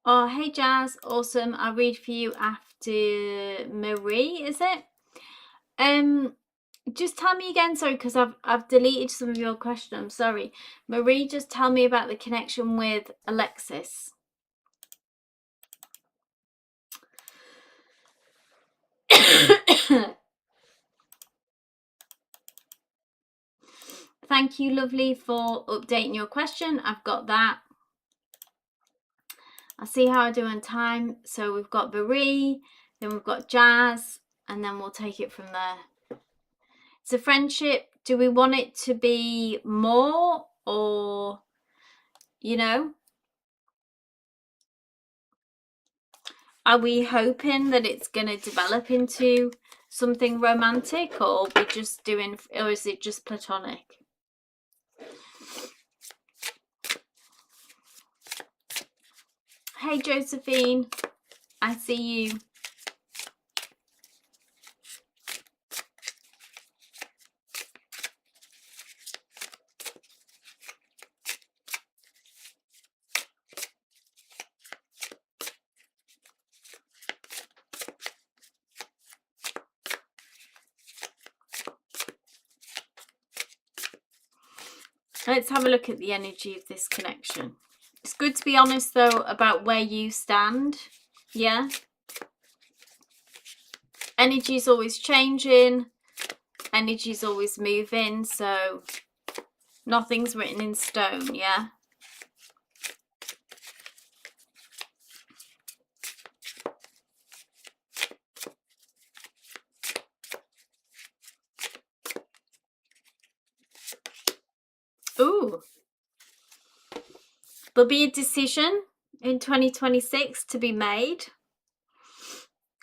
Oh, hey Jazz, awesome. I'll read for you after Marie, is it? Just tell me again, sorry, because I've deleted some of your question. I'm sorry. Marie, just tell me about the connection with Alexis. Thank you, lovely, for updating your question. I've got that. I'll see how I do on time. So we've got Marie, then we've got Jazz, and then we'll take it from there. It's a friendship. Do we want it to be more, or, you know, are we hoping that it's going to develop into something romantic, or are we just doing, or is it just platonic? Hey Josephine, I see you. Let's have a look at the energy of this connection. It's good to be honest though about where you stand. Yeah. Energy's always changing. Energy's always moving. So nothing's written in stone. Yeah. Ooh. There'll be a decision in 2026 to be made.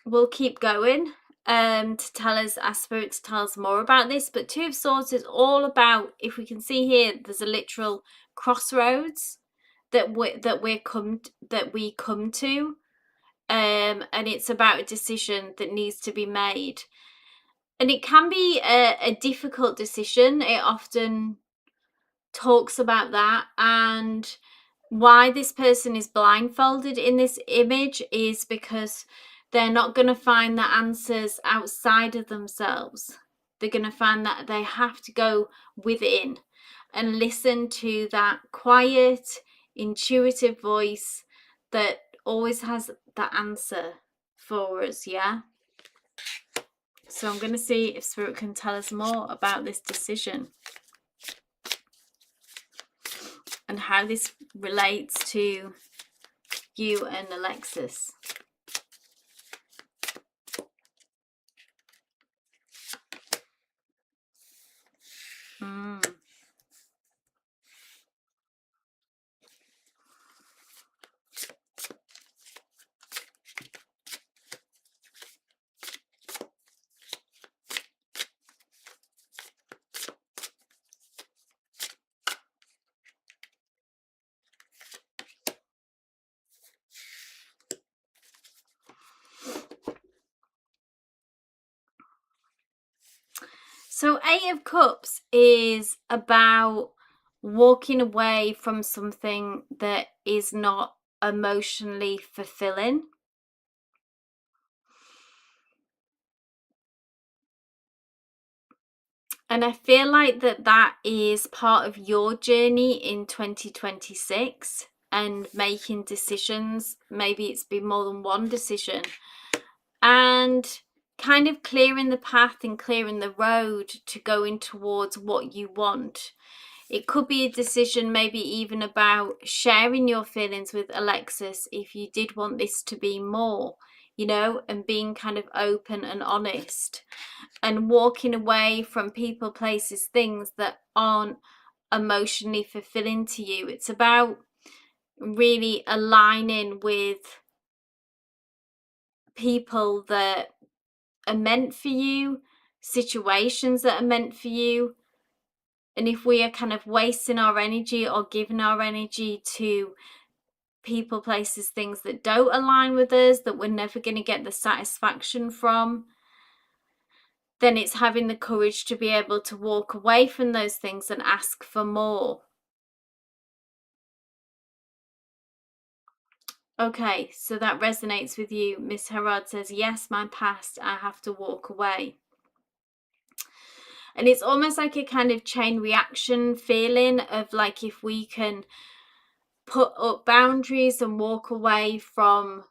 We'll keep going to tell us, our spirit to tell us more about this. But Two of Swords is all about, if we can see here, there's a literal crossroads that we come to, and it's about a decision that needs to be made. And it can be a difficult decision. It often talks about that, and why this person is blindfolded in this image is because they're not going to find the answers outside of themselves. They're going to find that they have to go within and listen to that quiet, intuitive voice that always has the answer for us, yeah? So I'm going to see if Spirit can tell us more about this decision and how this relates to you and Alexis. So 8 of Cups is about walking away from something that is not emotionally fulfilling. And I feel like that is part of your journey in 2026 and making decisions. Maybe it's been more than one decision. And kind of clearing the path and clearing the road to going towards what you want. It could be a decision maybe even about sharing your feelings with Alexis if you did want this to be more, you know, and being kind of open and honest and walking away from people, places, things that aren't emotionally fulfilling to you. It's about really aligning with people that are meant for you, situations that are meant for you. And if we are kind of wasting our energy or giving our energy to people, places, things that don't align with us, that we're never going to get the satisfaction from, then it's having the courage to be able to walk away from those things and ask for more. Okay, so that resonates with you. Miss Herod says, yes, my past, I have to walk away. And it's almost like a kind of chain reaction feeling of like if we can put up boundaries and walk away from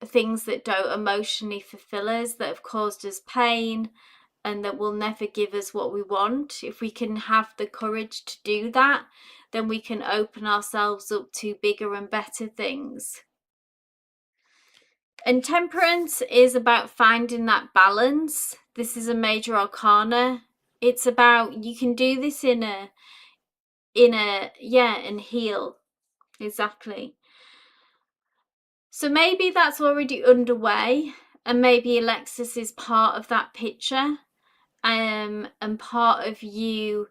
things that don't emotionally fulfill us, that have caused us pain and that will never give us what we want. If we can have the courage to do that, then we can open ourselves up to bigger and better things. And Temperance is about finding that balance. This is a major arcana. It's about, you can do this and heal. Exactly. So maybe that's already underway, and maybe Alexis is part of that picture, and part of you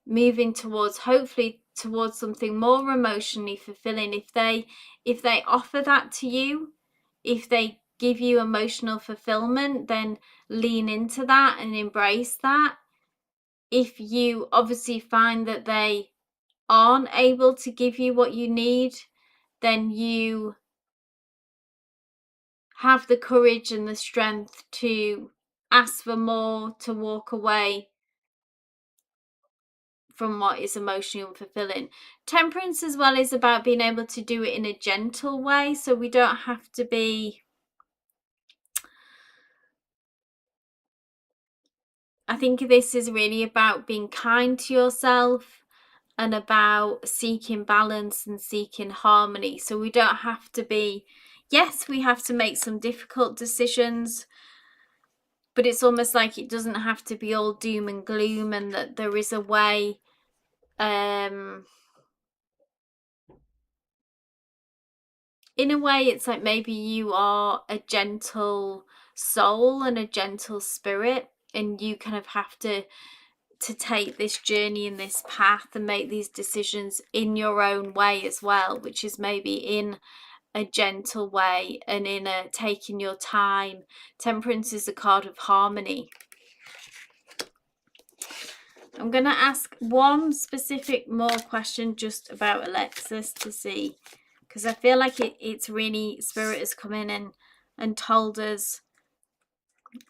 moving towards, hopefully towards something more emotionally fulfilling. If they offer that to you, if they give you emotional fulfillment, then lean into that and embrace that. If you obviously find that they aren't able to give you what you need, then you have the courage and the strength to ask for more, to walk away from what is emotionally unfulfilling. Temperance as well is about being able to do it in a gentle way, so we don't have to be, I think this is really about being kind to yourself and about seeking balance and seeking harmony. So we don't have to be, yes, we have to make some difficult decisions, but it's almost like it doesn't have to be all doom and gloom, and that there is a way, in a way it's like maybe you are a gentle soul and a gentle spirit, and you kind of have to take this journey and this path and make these decisions in your own way as well, which is maybe in a gentle way and in a taking your time. Temperance is a card of harmony. I'm going to ask one specific more question just about Alexis to see, because I feel like it's really, Spirit has come in and told us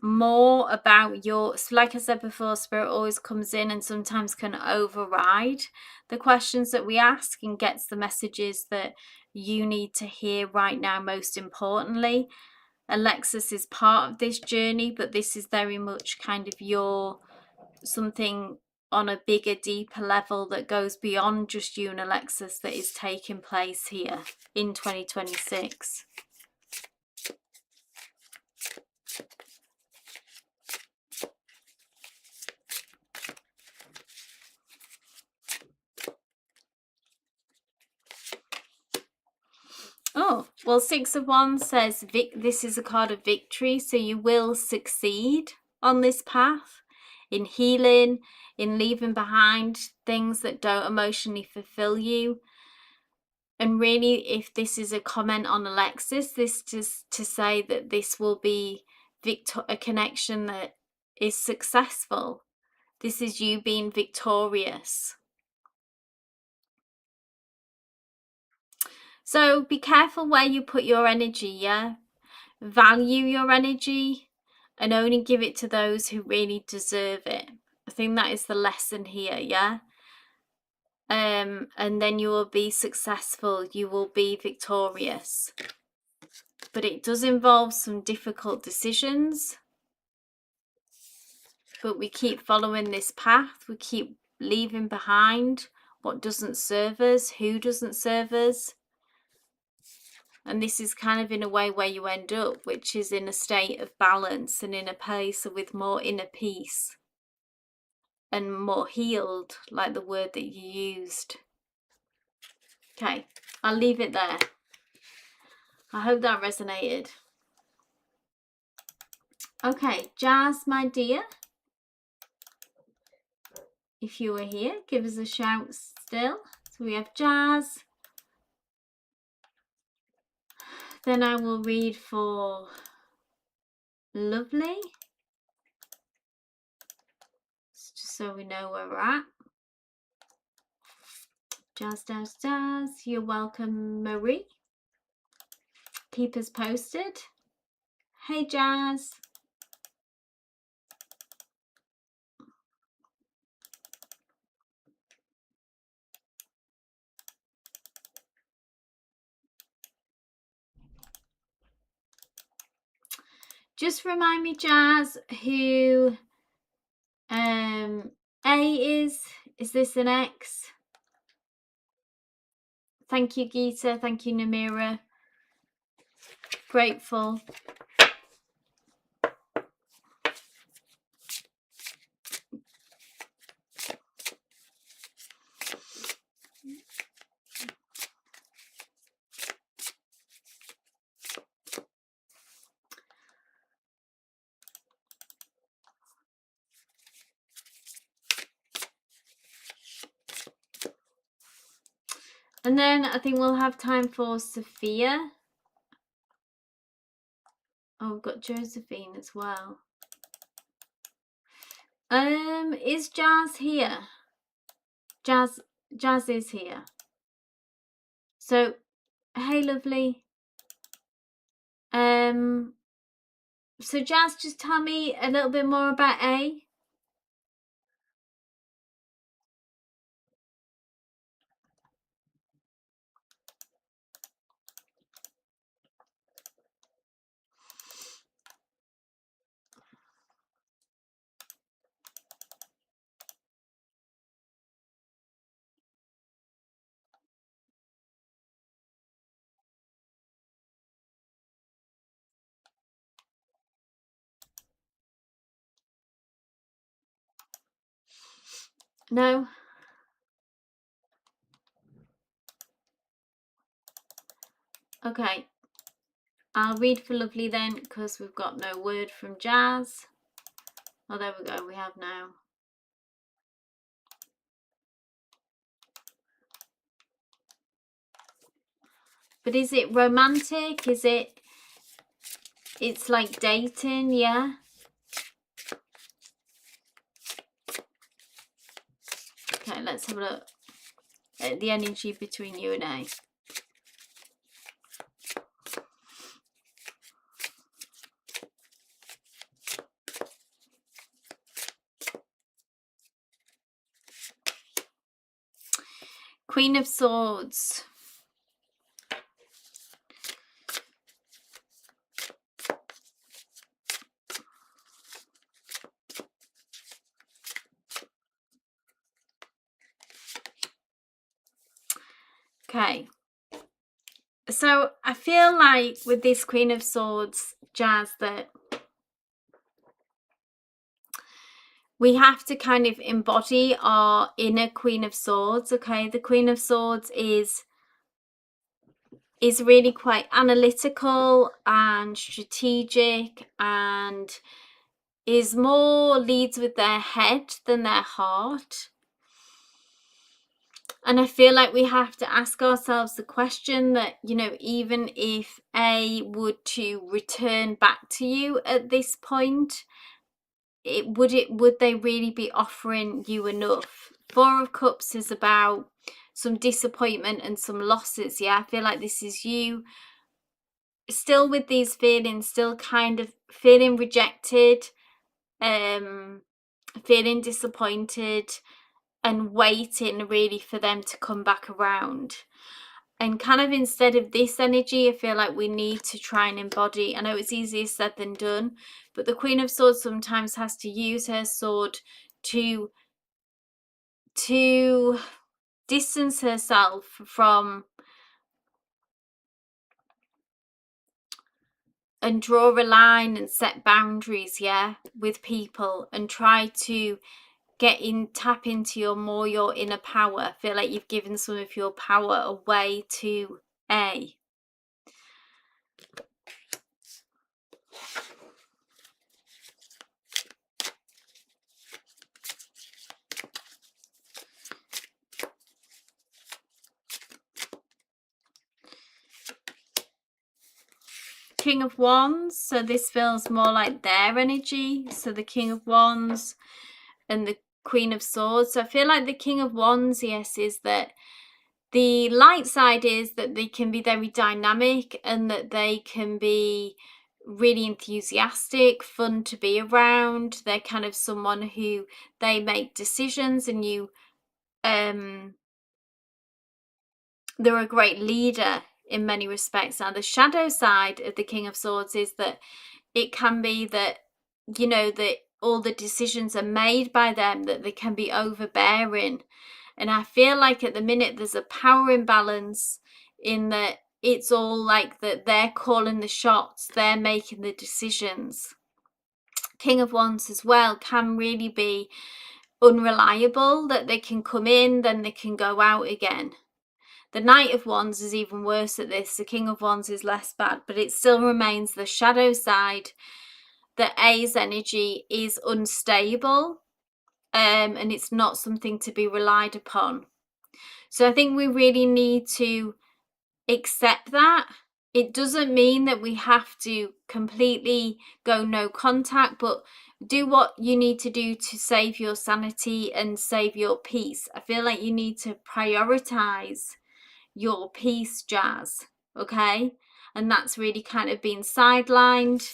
more about your, like I said before, Spirit always comes in and sometimes can override the questions that we ask and gets the messages that you need to hear right now. Most importantly, Alexis is part of this journey, but this is very much kind of your something on a bigger, deeper level that goes beyond just you and Alexis that is taking place here in 2026. Oh, well, Six of Wands says this is a card of victory, so you will succeed on this path in healing, in leaving behind things that don't emotionally fulfill you. And really, if this is a comment on Alexis, this is to say that this will be a connection that is successful. This is you being victorious. So be careful where you put your energy, yeah? Value your energy and only give it to those who really deserve it. I think that is the lesson here, yeah? And then you will be successful, you will be victorious. But it does involve some difficult decisions. But we keep following this path, we keep leaving behind what doesn't serve us, who doesn't serve us. And this is kind of in a way where you end up, which is in a state of balance and in a place with more inner peace and more healed, like the word that you used. Okay, I'll leave it there. I hope that resonated. Okay, Jazz, my dear, if you were here, give us a shout still. So we have Jazz. Then I will read for Lovely, just so we know where we're at. Jazz, Jazz, Jazz. You're welcome, Marie. Keep us posted. Hey, Jazz. Just remind me, Jazz, who A is. Is this an X? Thank you, Geeta. Thank you, Namira. Grateful. And then I think we'll have time for Sophia. Oh, we've got Josephine as well. Is Jazz here? Jazz is here. So, hey, lovely. So Jazz, just tell me a little bit more about A. No? Okay. I'll read for Lovely then, because we've got no word from Jazz. Oh, there we go. We have now. But is it romantic? Is it... It's like dating, yeah? Okay, let's have a look at the energy between you and A. Queen of Swords. Okay. So I feel like with this Queen of Swords, Jazz, that we have to kind of embody our inner Queen of Swords, okay? The Queen of Swords is really quite analytical and strategic, and is more leads with their head than their heart. And I feel like we have to ask ourselves the question that, you know, even if A would to return back to you at this point, would they really be offering you enough? Four of Cups is about some disappointment and some losses. Yeah, I feel like this is you still with these feelings, still kind of feeling rejected, feeling disappointed, and waiting really for them to come back around. And kind of instead of this energy, I feel like we need to try and embody, I know it's easier said than done, but the Queen of Swords sometimes has to use her sword to distance herself from and draw a line and set boundaries, yeah, with people, and try to tap into your inner power. I feel like you've given some of your power away to A. King of Wands, so this feels more like their energy. So the King of Wands and the Queen of Swords. So I feel like the King of Wands, yes, is that the light side is that they can be very dynamic and that they can be really enthusiastic, fun to be around. They're kind of someone who they make decisions, and they're a great leader in many respects. Now the shadow side of the King of Swords is that it can be that, you know, that all the decisions are made by them, that they can be overbearing. And I feel like at the minute there's a power imbalance in that it's all like that they're calling the shots, they're making the decisions. King of Wands as well can really be unreliable, that they can come in, then they can go out again. The Knight of Wands is even worse at this. The King of Wands is less bad, but it still remains the shadow side, that A's energy is unstable, and it's not something to be relied upon. So I think we really need to accept that. It doesn't mean that we have to completely go no contact, but do what you need to do to save your sanity and save your peace. I feel like you need to prioritize your peace, Jazz, okay? And that's really kind of been sidelined,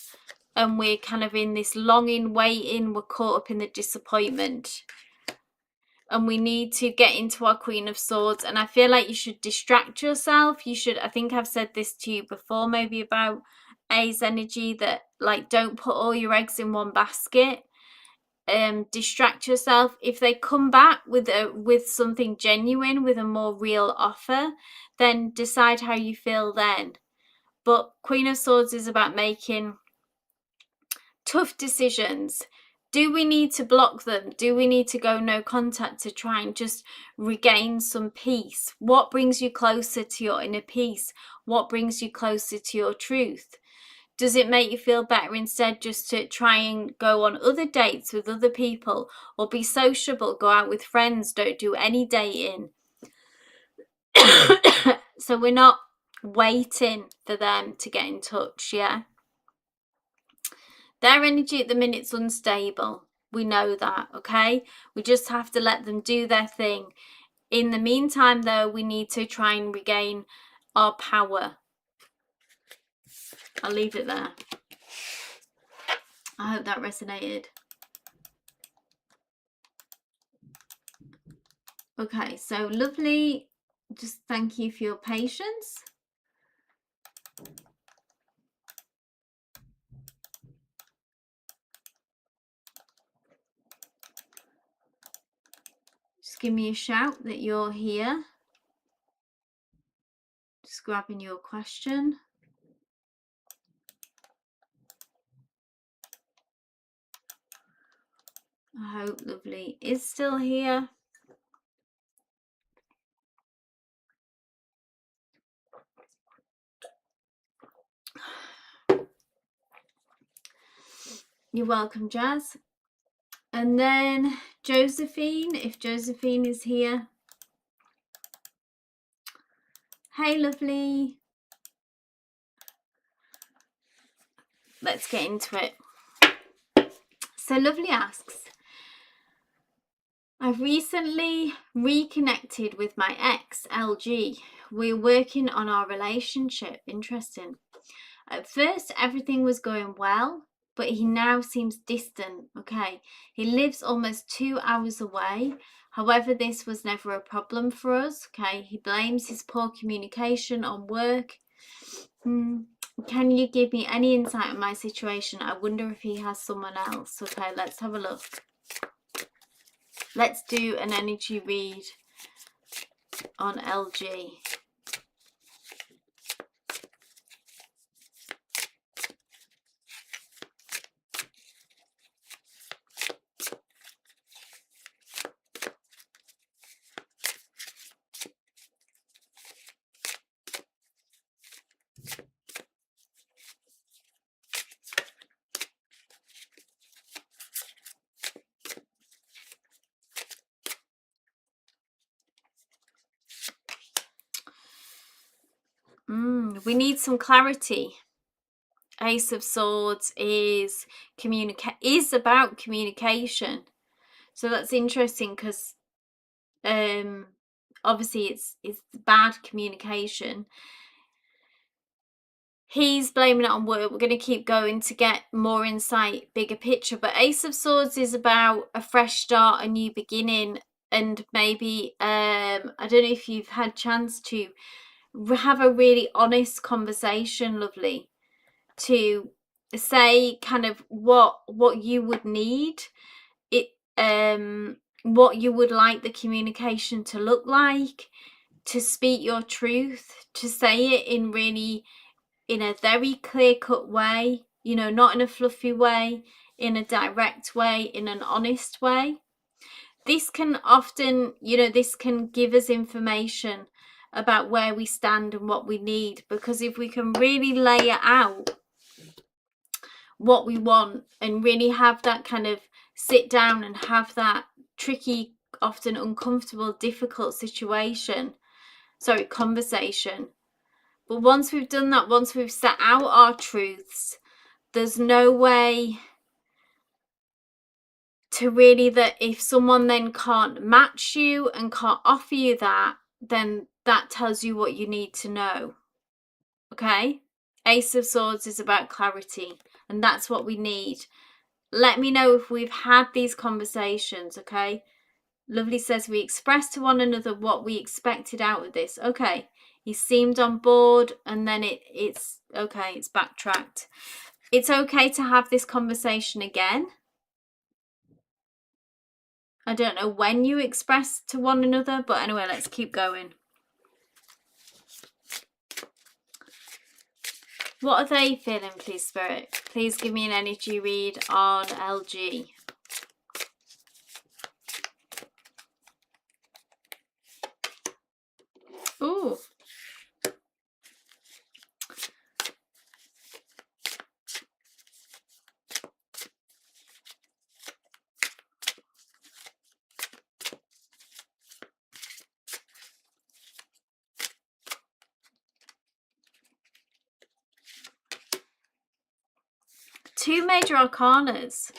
and we're kind of in this longing, waiting, we're caught up in the disappointment, and we need to get into our Queen of Swords. And I feel like you should distract yourself. You should, I think I've said this to you before, maybe about A's energy, that like don't put all your eggs in one basket. Distract yourself. If they come back with something genuine, with a more real offer, then decide how you feel then. But Queen of Swords is about making tough decisions. Do we need to block them? Do we need to go no contact to try and just regain some peace? What brings you closer to your inner peace? What brings you closer to your truth? Does it make you feel better instead just to try and go on other dates with other people, or be sociable, go out with friends, don't do any dating? So we're not waiting for them to get in touch, yeah? Their energy at the minute's unstable. We know that, okay? We just have to let them do their thing. In the meantime, though, we need to try and regain our power. I'll leave it there. I hope that resonated. Okay, so lovely. Just thank you for your patience. Just give me a shout that you're here. Just grabbing your question. I hope lovely is still here. You're welcome, Jazz. And then Josephine, if Josephine is here. Hey, lovely. Let's get into it. So lovely asks, I've recently reconnected with my ex, LG. We're working on our relationship. Interesting. At first, everything was going well, but he now seems distant. Okay. He lives almost 2 hours away. However, this was never a problem for us. Okay. He blames his poor communication on work. Can you give me any insight on my situation? I wonder if he has someone else. Okay, let's have a look. Let's do an energy read on LG. We need some clarity. Ace of Swords is about communication. So that's interesting because obviously it's bad communication. He's blaming it on work. We're going to keep going to get more insight, bigger picture. But Ace of Swords is about a fresh start, a new beginning, and maybe I don't know if you've had chance to have a really honest conversation, lovely, to say kind of what you would need, what you would like the communication to look like, to speak your truth, to say it in a very clear-cut way, you know, not in a fluffy way, in a direct way, in an honest way. This can often, you know, this can give us information about where we stand and what we need, because if we can really lay it out what we want and really have that kind of sit down and have that tricky, often uncomfortable, difficult conversation. But once we've done that, once we've set out our truths, there's no way to really, that if someone then can't match you and can't offer you that, then that tells you what you need to know. Okay? Ace of Swords is about clarity, and that's what we need. Let me know if we've had these conversations, okay? Lovely says we expressed to one another what we expected out of this. Okay. He seemed on board, and then it's okay, it's backtracked. It's okay to have this conversation again. I don't know when you express to one another, but anyway, let's keep going. What are they feeling, please, Spirit? Please give me an energy read on LG. Ooh. Two major arcanas.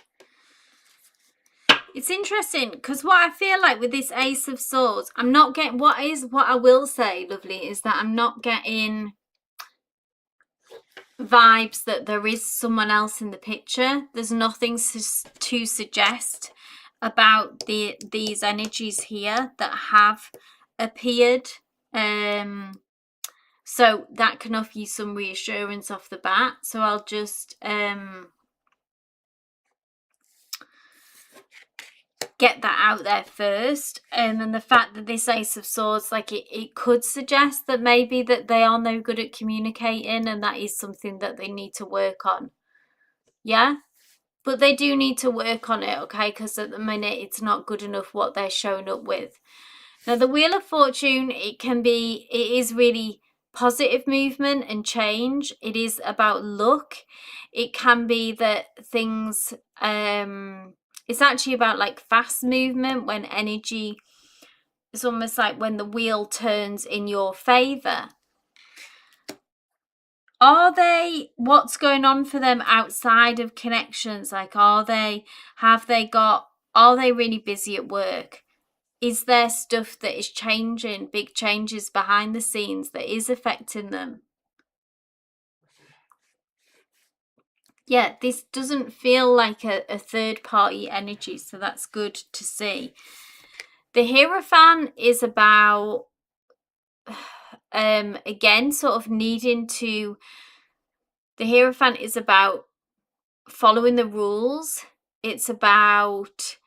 It's interesting because what I feel like with this Ace of Swords, I'm not getting what I will say, lovely, is that I'm not getting vibes that there is someone else in the picture. There's nothing to suggest about these energies here that have appeared. So that can offer you some reassurance off the bat. So I'll just get that out there first. And the fact that this Ace of Swords, like it could suggest that maybe that they are no good at communicating, and that is something that they need to work on. Yeah, but they do need to work on it, okay? Because at the minute it's not good enough what they're showing up with. Now the Wheel of Fortune, it is really positive movement and change. It is about luck. It can be that things it's actually about like fast movement, when energy, it's almost like when the wheel turns in your favor. What's going on for them outside of connections? Like, are they really busy at work? Is there stuff that is changing, big changes behind the scenes that is affecting them? Yeah, this doesn't feel like a third party energy, so that's good to see. The Hierophant is about, again, sort of needing to, the Hierophant is about following the rules. It's about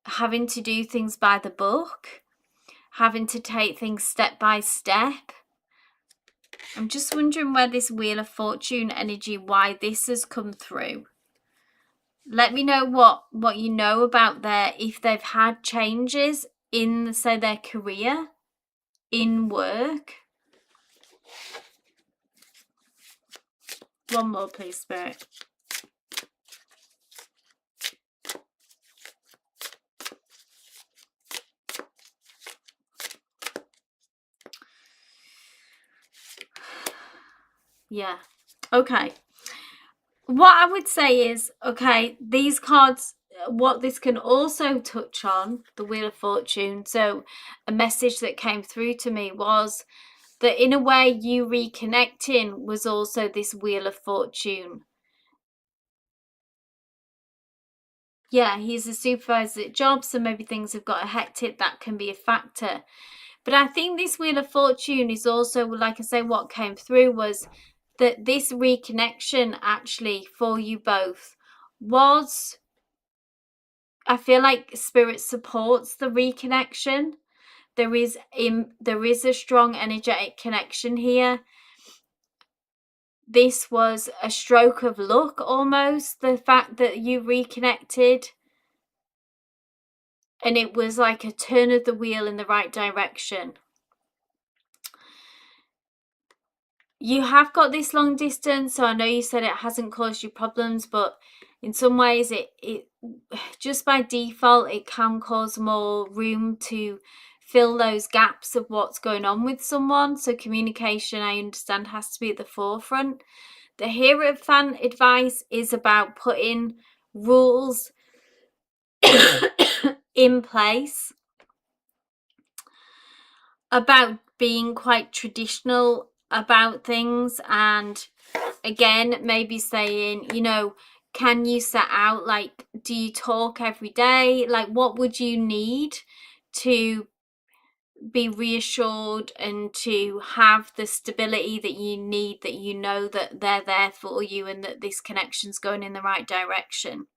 having to do things by the book, having to take things step by step. I'm just wondering where this Wheel of Fortune energy, why this has come through. Let me know what you know about if they've had changes in, say, their career, in work. One more, please, Spirit. Yeah. Okay. What I would say is, okay, these cards, what this can also touch on, the Wheel of Fortune. So a message that came through to me was that in a way you reconnecting was also this Wheel of Fortune. Yeah, he's a supervisor at jobs, so maybe things have got hectic. That can be a factor. But I think this Wheel of Fortune is also, like I say, what came through was that this reconnection actually for you both was, I feel like Spirit supports the reconnection. There is a strong energetic connection here. This was a stroke of luck almost, the fact that you reconnected. And it was like a turn of the wheel in the right direction. You have got this long distance, so I know you said it hasn't caused you problems, but in some ways it just by default it can cause more room to fill those gaps of what's going on with someone. So communication, I understand, has to be at the forefront. The Hierophant advice is about putting rules in place, about being quite traditional about things, and again, maybe saying, you know, can you set out, like, do you talk every day? Like, what would you need to be reassured and to have the stability that you need, that you know that they're there for you and that this connection's going in the right direction?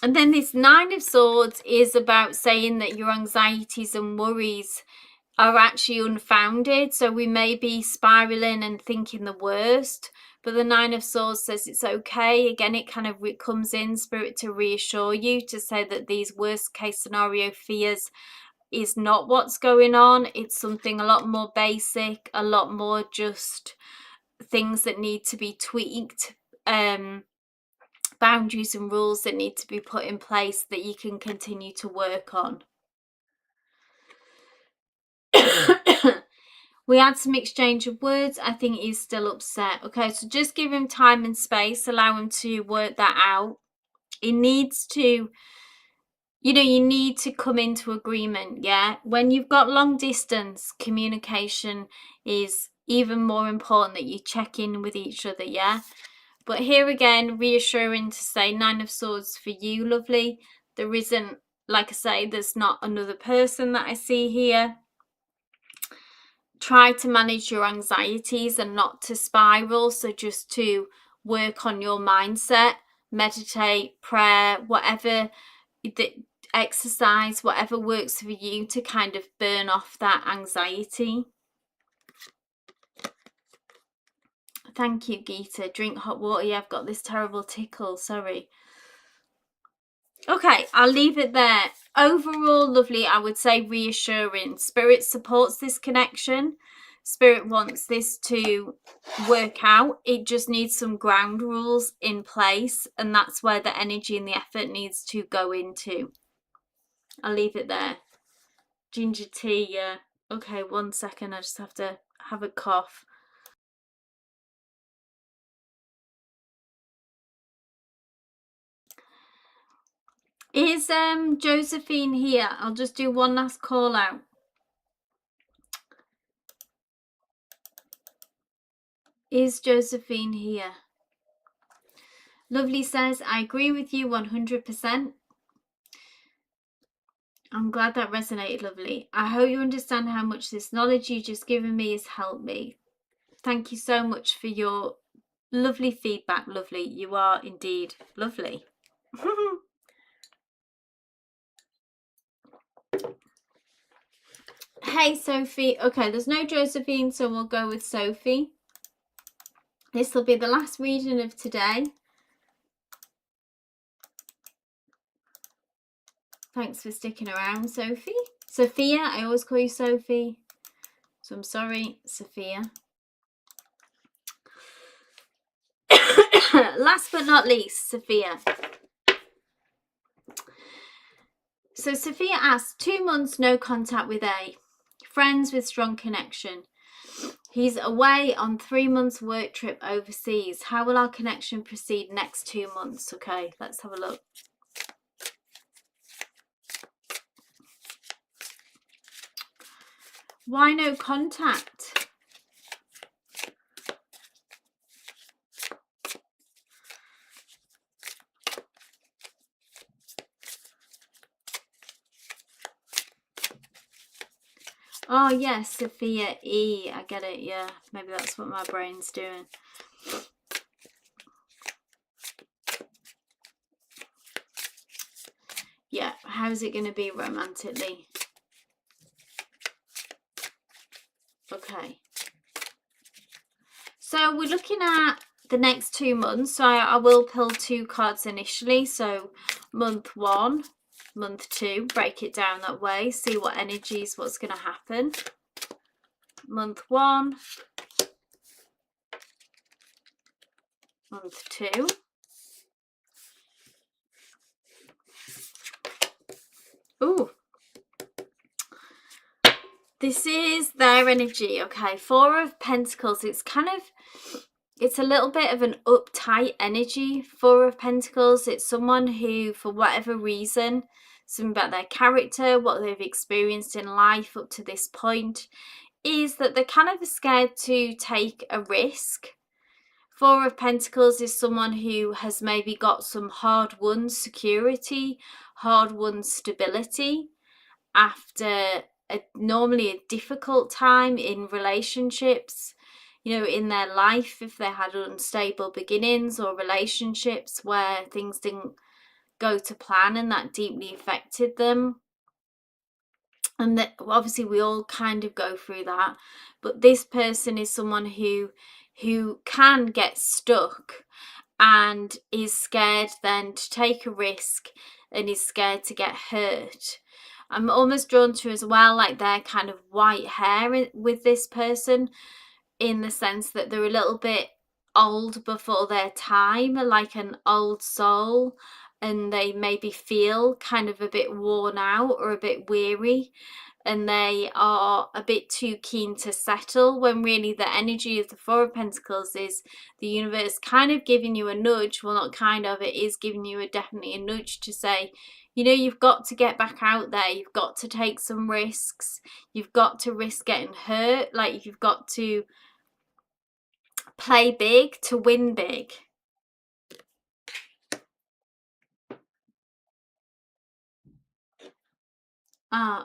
And then this Nine of Swords is about saying that your anxieties and worries are actually unfounded. So we may be spiraling and thinking the worst, but the Nine of Swords says it's okay. Again, it kind of comes in, Spirit, to reassure you, to say that these worst case scenario fears is not what's going on. It's something a lot more basic, a lot more just things that need to be tweaked, boundaries and rules that need to be put in place that you can continue to work on. We had some exchange of words. I think he's still upset. Okay, so just give him time and space. Allow him to work that out. He needs to, you need to come into agreement, yeah? When you've got long distance, communication is even more important, that you check in with each other, yeah? But here again, reassuring to say 9 of Swords for you, lovely. There isn't, like I say, there's not another person that I see here. Try to manage your anxieties and not to spiral. So just to work on your mindset, meditate, prayer, whatever, exercise, whatever works for you to kind of burn off that anxiety. Thank you, Geeta. Drink hot water. Yeah, I've got this terrible tickle. Sorry. Okay, I'll leave it there. Overall, lovely, I would say reassuring. Spirit supports this connection. Spirit wants this to work out. It just needs some ground rules in place, and that's where the energy and the effort needs to go into. I'll leave it there. Ginger tea, yeah. Okay, 1 second. I just have to have a cough. Is Josephine here? I'll just do one last call out. Is Josephine here? Lovely says, I agree with you 100%. I'm glad that resonated, lovely. I hope you understand how much this knowledge you just given me has helped me. Thank you so much for your lovely feedback, lovely. You are indeed lovely. Hey, Sophie. Okay, there's no Josephine, so we'll go with Sophie. This will be the last reading of today. Thanks for sticking around, Sophie. Sophia, I always call you Sophie. So I'm sorry, Sophia. Last but not least, Sophia. So Sophia asks, 2 months no contact with A. Friends with strong connection. He's away on 3 months work trip overseas. How will our connection proceed next 2 months? Okay, let's have a look. Why no contact? Oh, yes, Sophia E. I get it, yeah. Maybe that's what my brain's doing. Yeah, how's it going to be romantically? Okay. So we're looking at the next 2 months. So I will pull 2 cards initially. So month 1, month 2, break it down that way, see what energies, what's going to happen. Month 1, month 2. Ooh. This is their energy, okay? 4 of Pentacles. It's a little bit of an uptight energy. 4 of Pentacles. It's someone who, for whatever reason, something about their character, what they've experienced in life up to this point, is that they're kind of scared to take a risk. 4 of Pentacles is someone who has maybe got some hard-won security, hard-won stability after normally a difficult time in relationships, in their life, if they had unstable beginnings or relationships where things didn't go to plan and that deeply affected them. And that obviously we all kind of go through that, but this person is someone who can get stuck and is scared then to take a risk and is scared to get hurt. I'm almost drawn to as well, like their kind of white hair with this person, in the sense that they're a little bit old before their time, like an old soul, and they maybe feel kind of a bit worn out or a bit weary. and they are a bit too keen to settle, when really the energy of the Four of Pentacles is the universe kind of giving you a nudge. Well, not kind of, it is giving you definitely a nudge to say, you know, you've got to get back out there. You've got to take some risks. You've got to risk getting hurt. Like, you've got to play big to win big.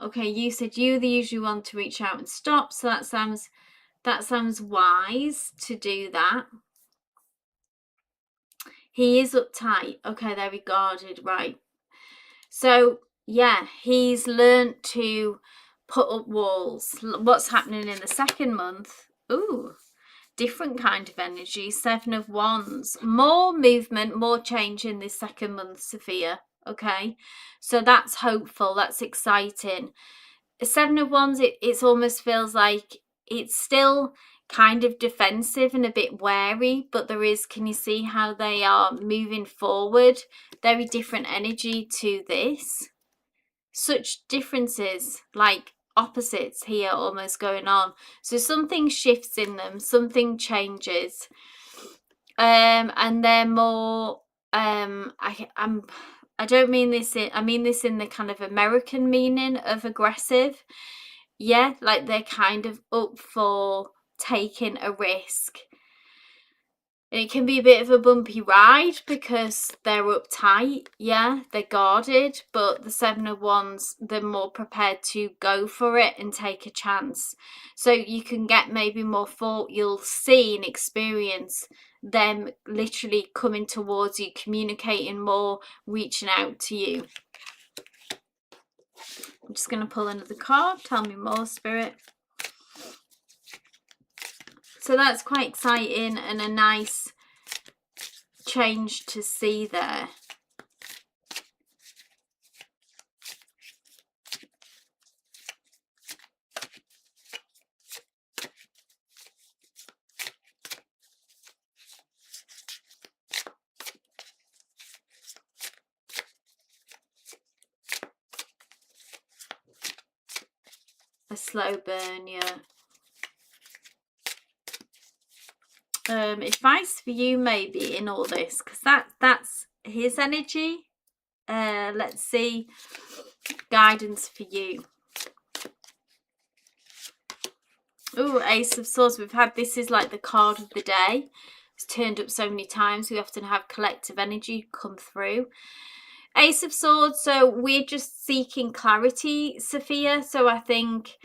Okay, you said you're the usual one to reach out and stop, so that sounds wise to do that. He is uptight. Okay, they're regarded, right. So, yeah, he's learned to put up walls. What's happening in the second month? Ooh, different kind of energy. Seven of Wands. More movement, more change in this second month, Sophia. Okay, so that's hopeful. That's exciting. Seven of Wands, it almost feels like it's still kind of defensive and a bit wary, but there is, can you see how they are moving forward? Very different energy to this. Such differences, like opposites here almost going on. So something shifts in them, something changes. And they're more I don't mean this in, I mean this in the kind of American meaning of aggressive. Yeah, like they're kind of up for taking a risk. And it can be a bit of a bumpy ride because they're uptight, yeah, they're guarded, but the Seven of Wands, they're more prepared to go for it and take a chance. So you can get maybe more thought, you'll see and experience them literally coming towards you, communicating more, reaching out to you. I'm just going to pull another card. Tell me more, Spirit. So that's quite exciting and a nice change to see there. A slow burn, yeah. Advice for you maybe in all this, because that's his energy. Let's see, guidance for you. Oh, Ace of Swords. We've had, this is like the card of the day. It's turned up so many times. We often have collective energy come through. Ace of Swords. So we're just seeking clarity, Sophia. So I think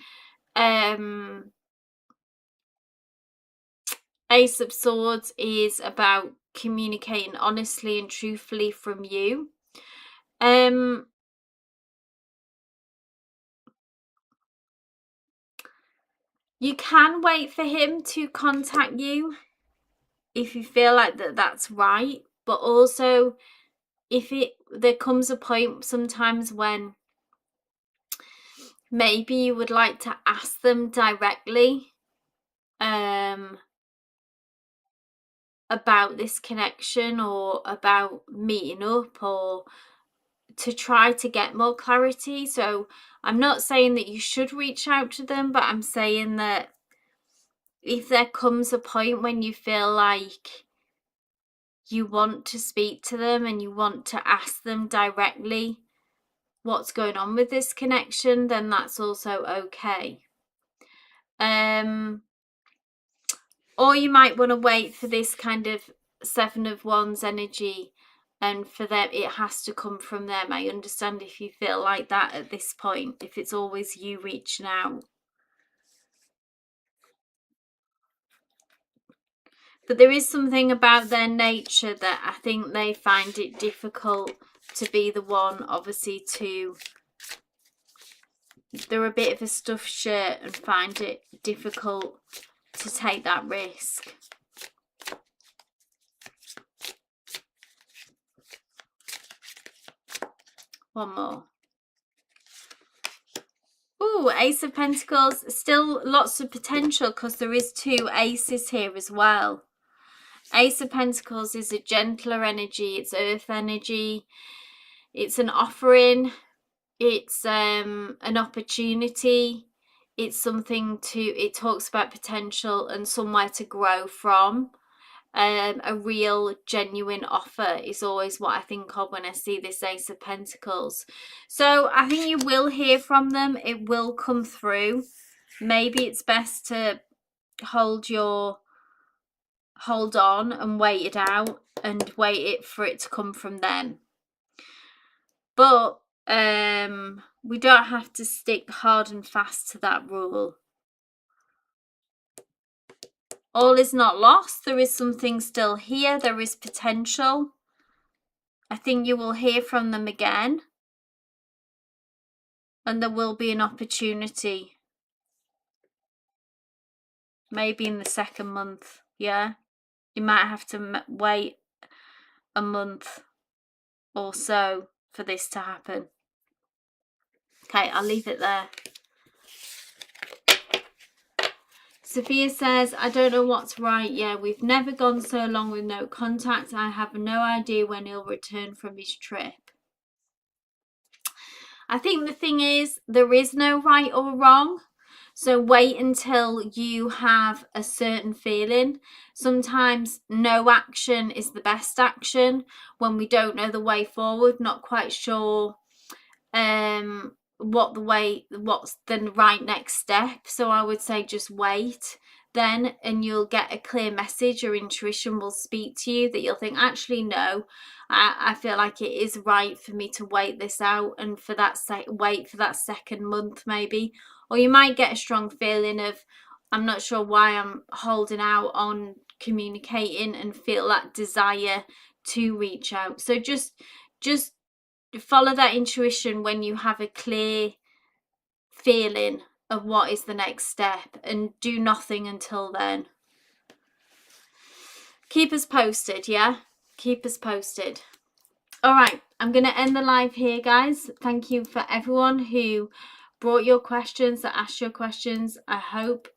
Ace of Swords is about communicating honestly and truthfully from you. You can wait for him to contact you if you feel like that's right, but also if there comes a point sometimes when maybe you would like to ask them directly about this connection, or about meeting up, or to try to get more clarity. So I'm not saying that you should reach out to them, but I'm saying that if there comes a point when you feel like you want to speak to them and you want to ask them directly what's going on with this connection, then that's also okay. Or you might want to wait for this kind of Seven of Wands energy, and for them it has to come from them. I understand if you feel like that at this point, if it's always you reaching out. But there is something about their nature that I think they find it difficult to be the one, obviously, to... They're a bit of a stuffed shirt and find it difficult to take that risk. One more. Ooh, Ace of Pentacles. Still lots of potential because there is two aces here as well. Ace of Pentacles is a gentler energy. It's earth energy. It's an offering. It's an opportunity. It's something it talks about potential and somewhere to grow from. A real genuine offer is always what I think of when I see this Ace of Pentacles. So I think you will hear from them. It will come through. Maybe it's best to hold on and wait it out and wait for it to come from them. But we don't have to stick hard and fast to that rule. All is not lost. There is something still here. There is potential. I think you will hear from them again. And there will be an opportunity. Maybe in the second month. Yeah. You might have to wait a month or so for this to happen. Okay, I'll leave it there. Sophia says, I don't know what's right. Yeah, we've never gone so long with no contact. I have no idea when he'll return from his trip. I think the thing is, there is no right or wrong. So wait until you have a certain feeling. Sometimes no action is the best action when we don't know the way forward, not quite sure what's the right next step. So I would say just wait then, and you'll get a clear message. Your intuition will speak to you that you'll think, actually no, I feel like it is right for me to wait this out, and for that wait for that second month maybe. Or you might get a strong feeling of, I'm not sure why I'm holding out on communicating, and feel that desire to reach out. So just follow that intuition when you have a clear feeling of what is the next step, and do nothing until then. Keep us posted, yeah? Keep us posted. All right, I'm going to end the live here, guys. Thank you for everyone who brought your questions, that asked your questions. I hope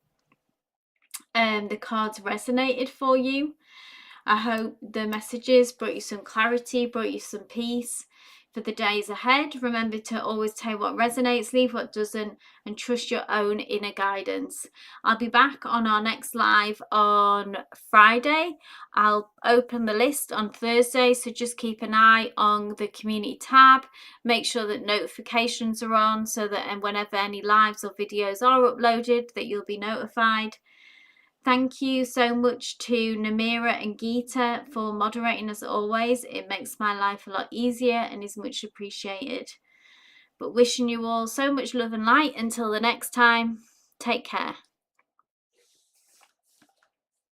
the cards resonated for you. I hope the messages brought you some clarity, brought you some peace for the days ahead. Remember to always take what resonates, leave what doesn't, and trust your own inner guidance. I'll be back on our next live on Friday. I'll open the list on Thursday, so just keep an eye on the community tab. Make sure that notifications are on, so that and whenever any lives or videos are uploaded, that you'll be notified. Thank you so much to Namira and Geeta for moderating as always. It makes my life a lot easier and is much appreciated. But wishing you all so much love and light until the next time. Take care.